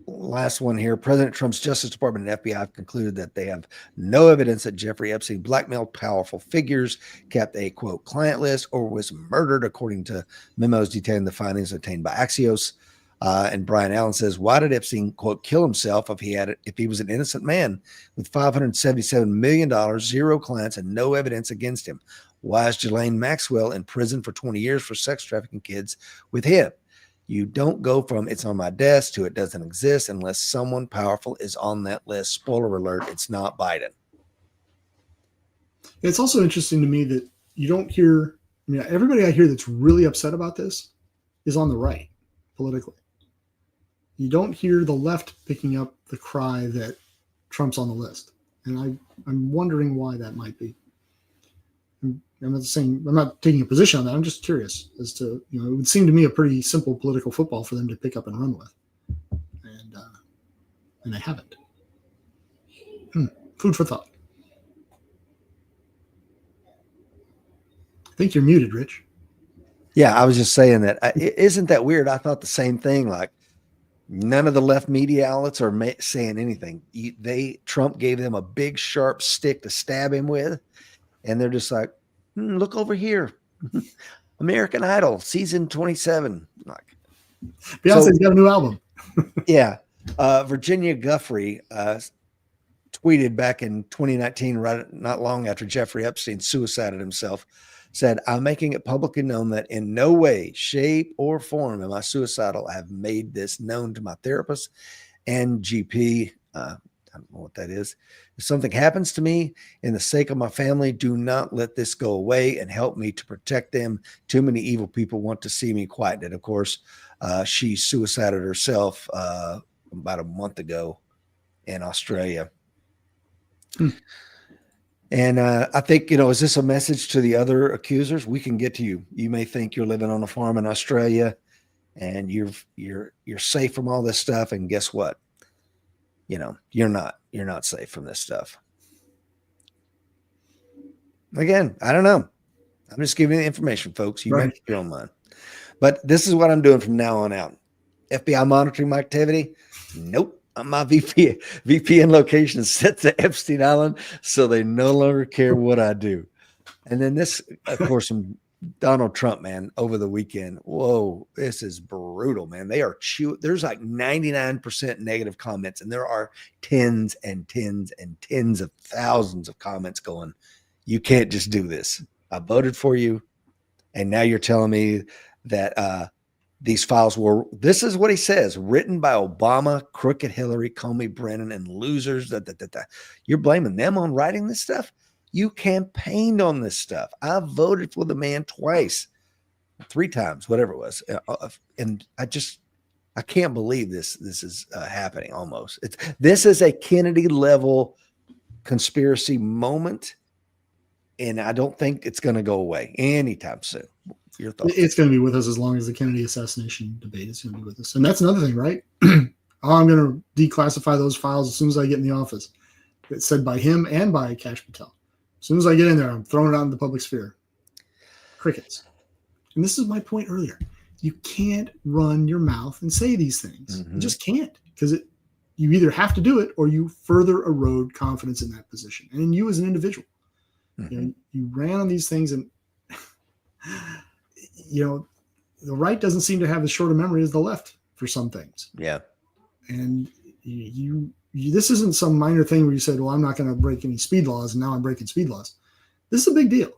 Last one here. President Trump's Justice Department and FBI have concluded that they have no evidence that Jeffrey Epstein blackmailed powerful figures, kept a, quote, client list, or was murdered, according to memos detailing the findings obtained by Axios. And Brian Allen says, why did Epstein, quote, kill himself if he was an innocent man with $577 million, zero clients, and no evidence against him? Why is Ghislaine Maxwell in prison for 20 years for sex trafficking kids with him? You don't go from it's on my desk to it doesn't exist unless someone powerful is on that list. Spoiler alert, it's not Biden. It's also interesting to me that you don't hear, everybody I hear that's really upset about this is on the right politically. you don't hear the left picking up the cry that Trump's on the list. And I'm wondering why that might be. I'm not saying, I'm not taking a position on that. I'm just curious as to, it would seem to me a pretty simple political football for them to pick up and run with. And they haven't. Food for thought. I think you're muted, Rich. Yeah, I was just saying that. Isn't that weird? I thought the same thing. Like, none of the left media outlets are saying anything. Trump gave them a big sharp stick to stab him with, and they're just like, look over here, American Idol season 27. Like, Beyonce's got a new album. Yeah, Virginia Guffrey tweeted back in 2019, right not long after Jeffrey Epstein suicided himself, said, "I'm making it publicly known that in no way, shape, or form am I suicidal. I have made this known to my therapist and GP." I don't know what that is. If something happens to me in the sake of my family, do not let this go away and help me to protect them. Too many evil people want to see me quieted. Of course, she suicided herself about a month ago in Australia. And I think, is this a message to the other accusers? We can get to you. You may think you're living on a farm in Australia and you're safe from all this stuff. And guess what? You're not safe from this stuff. Again, I don't know. I'm just giving you the information, folks. You make your own mind. But this is what I'm doing from now on out. FBI monitoring my activity? Nope. My VPN location is set to Epstein Island, so they no longer care what I do. And then this, of course, from Donald Trump, man, over the weekend. Whoa, this is brutal, man. They are there's like 99% negative comments, and there are tens and tens and tens of thousands of comments going, you can't just do this. I voted for you, and now you're telling me that these files were, this is what he says, written by Obama, crooked Hillary, Comey, Brennan, and losers. You're blaming them on writing this stuff? You campaigned on this stuff. I voted for the man twice, 3 times, whatever it was. And I can't believe this is happening almost. This is a Kennedy level conspiracy moment. And I don't think it's going to go away anytime soon. Your thoughts? It's going to be with us as long as the Kennedy assassination debate is going to be with us. And that's another thing, right? I'm going to declassify those files as soon as I get in the office. It's said by him and by Kash Patel. As soon as I get in there, I'm throwing it out in the public sphere. Crickets. And this is my point earlier. You can't run your mouth and say these things. You just can't, because you either have to do it or you further erode confidence in that position and in you as an individual. You ran on these things, and the right doesn't seem to have as short a memory as the left for some things. Yeah. And this isn't some minor thing where you said, well, I'm not going to break any speed laws, and now I'm breaking speed laws. This is a big deal.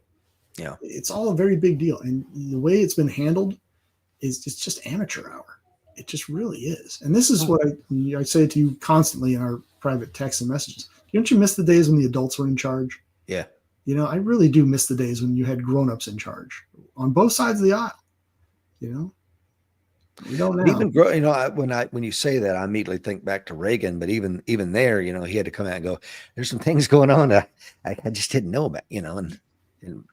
Yeah. It's all a very big deal. And the way it's been handled it's just amateur hour. It just really is. And this is what I say to you constantly in our private texts and messages. Don't you miss the days when the adults were in charge? Yeah. I really do miss the days when you had grown-ups in charge on both sides of the aisle. We don't now. Even when you say that, I immediately think back to Reagan. But even there, he had to come out and go, "There's some things going on that I just didn't know about." And you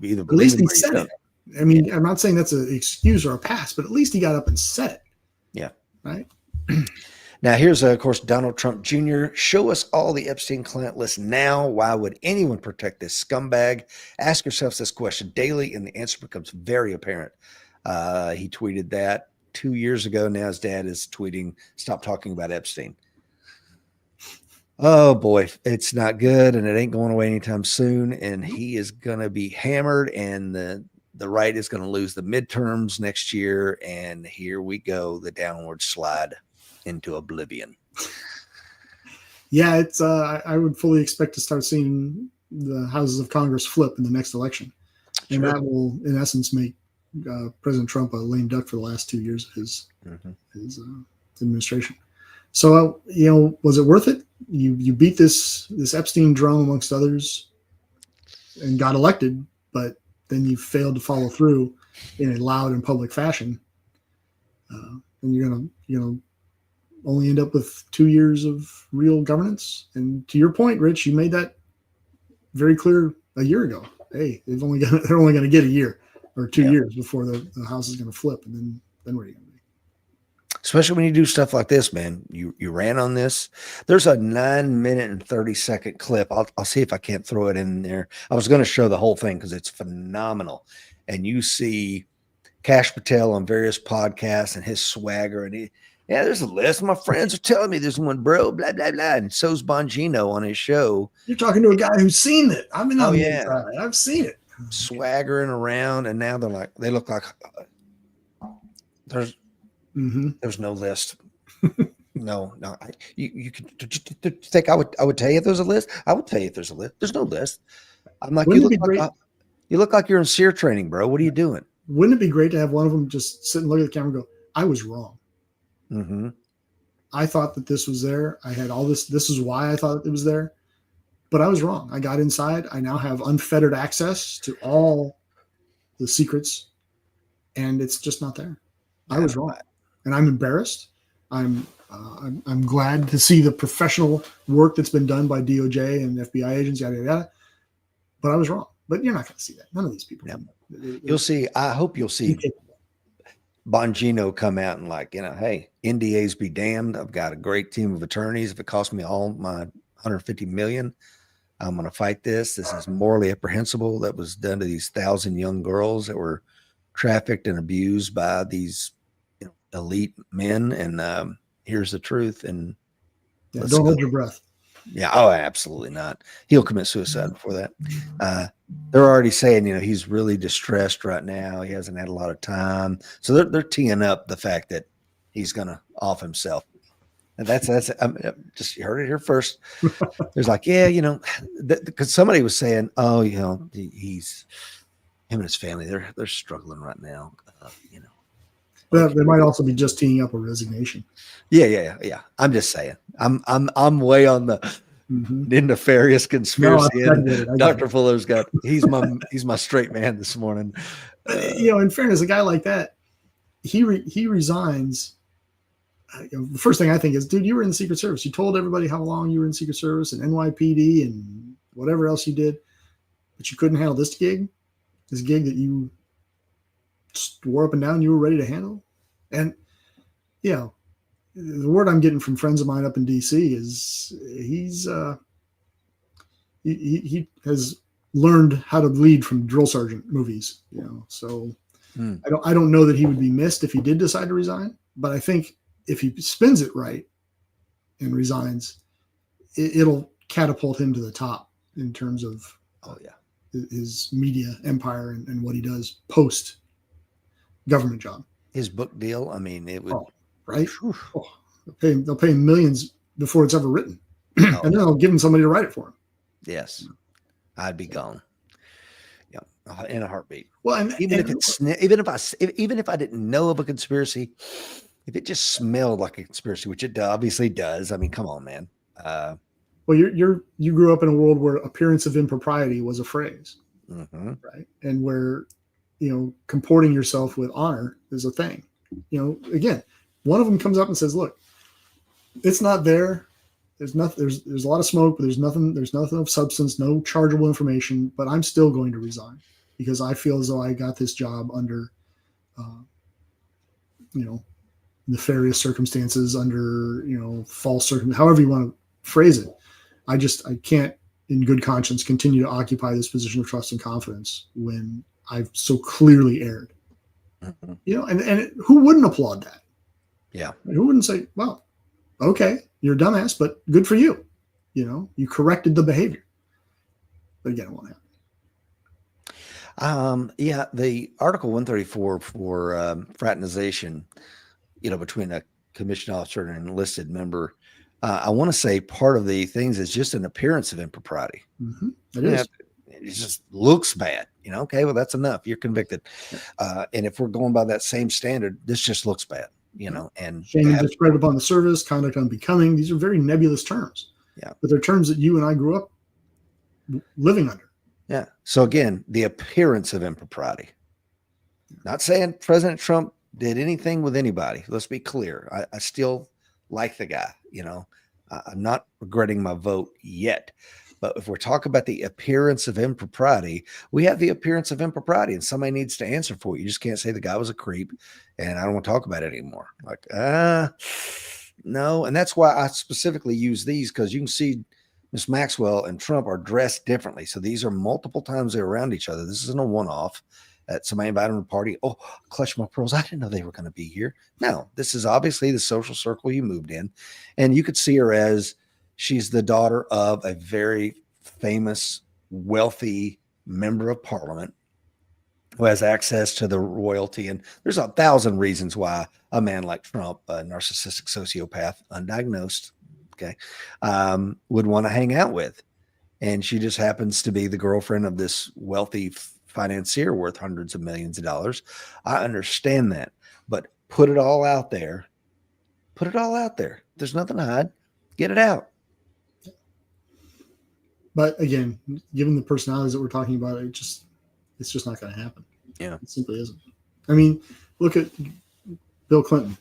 either at least he said it. I mean, I'm not saying that's an excuse or a pass, but at least he got up and said it. Yeah. Right. Now, here's, of course, Donald Trump Jr. Show us all the Epstein client list now. Why would anyone protect this scumbag? Ask yourselves this question daily, and the answer becomes very apparent. He tweeted that 2 years ago. Now his dad is tweeting, stop talking about Epstein. Oh, boy, it's not good, and it ain't going away anytime soon, and he is going to be hammered, and the right is going to lose the midterms next year, and here we go, the downward slide into oblivion. Yeah, it's I would fully expect to start seeing the houses of Congress flip in the next election. Sure. And that will, in essence, make President Trump a lame duck for the last 2 years of his administration. So, was it worth it? You beat this Epstein drum amongst others and got elected, but then you failed to follow through in a loud and public fashion. And you're gonna only end up with 2 years of real governance. And to your point, Rich, you made that very clear a year ago. Hey, they're only going to get a year or 2 years before the house is going to flip, and then what are you going to do? Especially when you do stuff like this, man. You ran on this. There's a 9-minute and 30-second clip. I'll see if I can't throw it in there. I was going to show the whole thing because it's phenomenal. And you see Kash Patel on various podcasts and his swagger. And there's a list. My friends are telling me there's one, bro, blah, blah, blah. And so's Bongino on his show. You're talking to a guy who's seen it. I've been on the inside. I've seen it. Swaggering around. And now they look like there's no list. No. You could think I would tell you if there's a list. I would tell you if there's a list. There's no list. I'm like, you look like you're in SEER training, bro. What are you doing? Wouldn't it be great to have one of them just sit and look at the camera and go, I was wrong. Mm-hmm. I thought that this was there. I had all this. This is why I thought it was there. But I was wrong. I got inside. I now have unfettered access to all the secrets. And it's just not there. I was wrong. And I'm embarrassed. I'm glad to see the professional work that's been done by DOJ and FBI agents, yada, yada, yada. But I was wrong. But you're not going to see that. None of these people. No. You'll see. I hope you'll see Bongino come out and hey, NDAs be damned. I've got a great team of attorneys. If it costs me all my $150 million, I'm going to fight this. This is morally reprehensible. That was done to these 1,000 young girls that were trafficked and abused by these elite men, and here's the truth. And don't hold your breath. Yeah. Oh, absolutely not. He'll commit suicide before that. They're already saying, he's really distressed right now. He hasn't had a lot of time. So they're teeing up the fact that he's going to off himself. And that's just, you heard it here first. There's because somebody was saying, he's him and his family, they're struggling right now. They might also be just teeing up a resignation. Yeah. I'm just saying. I'm way on the nefarious conspiracy. No, Dr. Fuller's he's my straight man this morning. In fairness, a guy like that, he resigns. The first thing I think is, dude, you were in the Secret Service. You told everybody how long you were in Secret Service and NYPD and whatever else you did, but you couldn't handle this gig that you swore up and down you were ready to handle. And the word I'm getting from friends of mine up in DC is he has learned how to lead from drill sergeant movies, so I don't know that he would be missed if he did decide to resign, but I think if he spins it right and resigns, it'll catapult him to the top in terms of his media empire and what he does post government job. His book deal, I mean, it would right. They'll pay him millions before it's ever written, and then they'll give him somebody to write it for him. Yes, I'd be gone. Yeah, in a heartbeat. Well, even if I didn't know of a conspiracy, if it just smelled like a conspiracy, which it obviously does. I mean, come on, man. Well, you grew up in a world where appearance of impropriety was a phrase, right? And where comporting yourself with honor is a thing. Again, one of them comes up and says, "Look, it's not there. There's nothing. There's a lot of smoke, but there's nothing of substance, no chargeable information. But I'm still going to resign because I feel as though I got this job under, nefarious circumstances, under false circumstances, however you want to phrase it. I can't, in good conscience, continue to occupy this position of trust and confidence when I've so clearly erred." And who wouldn't applaud that? Yeah. Who wouldn't say, well, okay, you're a dumbass, but good for you. You corrected the behavior. But again, it won't happen. The Article 134 for fraternization, between a commissioned officer and an enlisted member, I want to say part of the things is just an appearance of impropriety. It is. It just looks bad. Okay, well, that's enough. You're convicted. And if we're going by that same standard, this just looks bad, and shame and discredit upon the service, conduct unbecoming. These are very nebulous terms. Yeah. But they're terms that you and I grew up living under. Yeah. So again, the appearance of impropriety. Not saying President Trump did anything with anybody. Let's be clear. I still like the guy. I'm not regretting my vote yet. But if we're talking about the appearance of impropriety, we have the appearance of impropriety, and somebody needs to answer for it. You just can't say the guy was a creep, and I don't want to talk about it anymore. Like, no. And that's why I specifically use these, because you can see Miss Maxwell and Trump are dressed differently. So these are multiple times they're around each other. This isn't a one-off. Somebody invited them to a party. Oh, clutch my pearls. I didn't know they were going to be here. No, this is obviously the social circle you moved in. And you could see her as she's the daughter of a very famous, wealthy member of parliament who has access to the royalty. And there's 1,000 reasons why a man like Trump, a narcissistic sociopath, undiagnosed, would want to hang out with. And she just happens to be the girlfriend of this wealthy financier worth hundreds of millions of dollars. I understand that, but put it all out there. Put it all out there. There's nothing to hide. Get it out. But again, given the personalities that we're talking about, it's just not going to happen. Yeah, it simply isn't. I mean, look at Bill Clinton.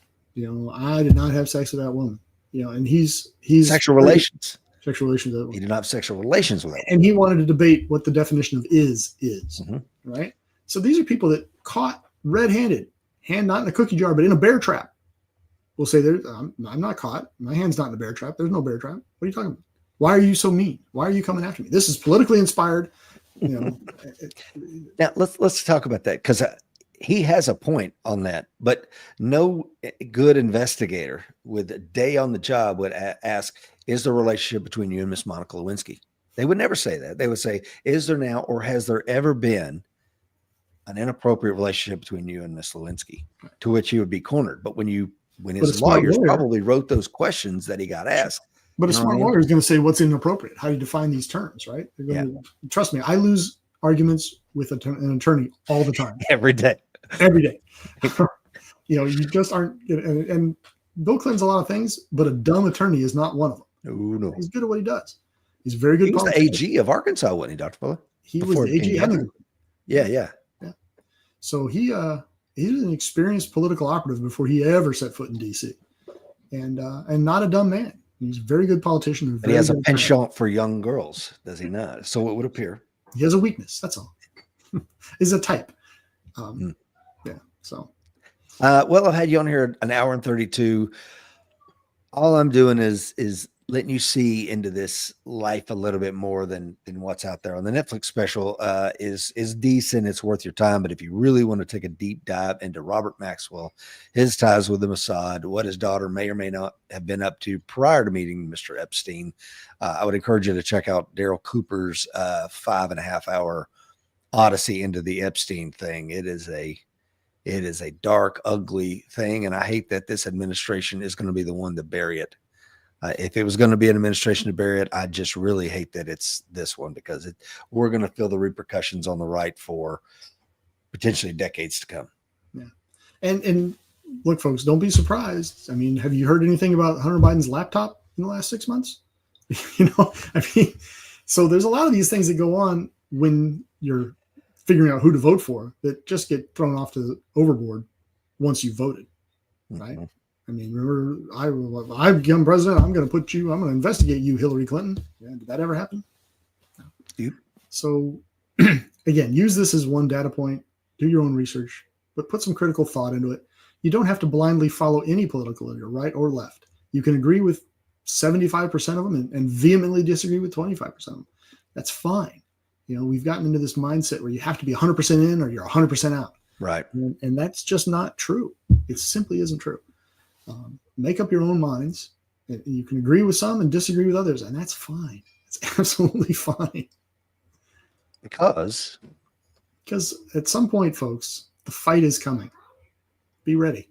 I did not have sex with that woman. And he's sexual relations. Sexual relations. He did not have sexual relations with her. And he wanted to debate what the definition of is, right? So these are people that caught red-handed, hand not in a cookie jar, but in a bear trap. Will say, I'm not caught. My hand's not in a bear trap. There's no bear trap. What are you talking about? Why are you so mean? Why are you coming after me? This is politically inspired. Now let's talk about that, because he has a point on that. But no good investigator with a day on the job would ask, is there a relationship between you and Miss Monica Lewinsky? They would never say that. They would say, is there now, or has there ever been an inappropriate relationship between you and Miss Lewinsky? To which he would be cornered. But when his lawyers probably wrote those questions that he got asked. But a smart lawyer is going to say what's inappropriate. How do you define these terms, right? Trust me, I lose arguments with an attorney all the time. Every day. You just aren't. And Bill Clinton's a lot of things, but a dumb attorney is not one of them. No. He's good at what he does. He's very good. He was the AG of Arkansas, wasn't he, Dr. Fuller? He was the AG. Yeah. So he was an experienced political operative before he ever set foot in D.C. And not a dumb man. He's a very good politician. But he has a penchant for young girls, does he not? So it would appear. He has a weakness. That's all. He's a type. Yeah. So. Well, I've had you on here an hour and 32. All I'm doing is letting you see into this life a little bit more than what's out there. On the Netflix special is decent. It's worth your time. But if you really want to take a deep dive into Robert Maxwell, his ties with the Mossad, what his daughter may or may not have been up to prior to meeting Mr. Epstein, I would encourage you to check out Daryl Cooper's 5.5 hour odyssey into the Epstein thing. It is a dark, ugly thing. And I hate that this administration is going to be the one to bury it. If it was going to be an administration to bury it, I just really hate that it's this one, because we're going to feel the repercussions on the right for potentially decades to come. Yeah. And look, folks, don't be surprised. I mean, have you heard anything about Hunter Biden's laptop in the last 6 months? So there's a lot of these things that go on when you're figuring out who to vote for that just get thrown off to the overboard once you've voted, right? Mm-hmm. I mean, remember, I become president. I'm going to investigate you, Hillary Clinton. Yeah, did that ever happen? No. Yep. So again, use this as one data point, do your own research, but put some critical thought into it. You don't have to blindly follow any political leader, right or left. You can agree with 75% of them and vehemently disagree with 25% of them. That's fine. We've gotten into this mindset where you have to be 100% in or you're 100% out. Right. And that's just not true. It simply isn't true. Make up your own minds. You can agree with some and disagree with others, and that's fine. It's absolutely fine. Because at some point, folks, the fight is coming. Be ready.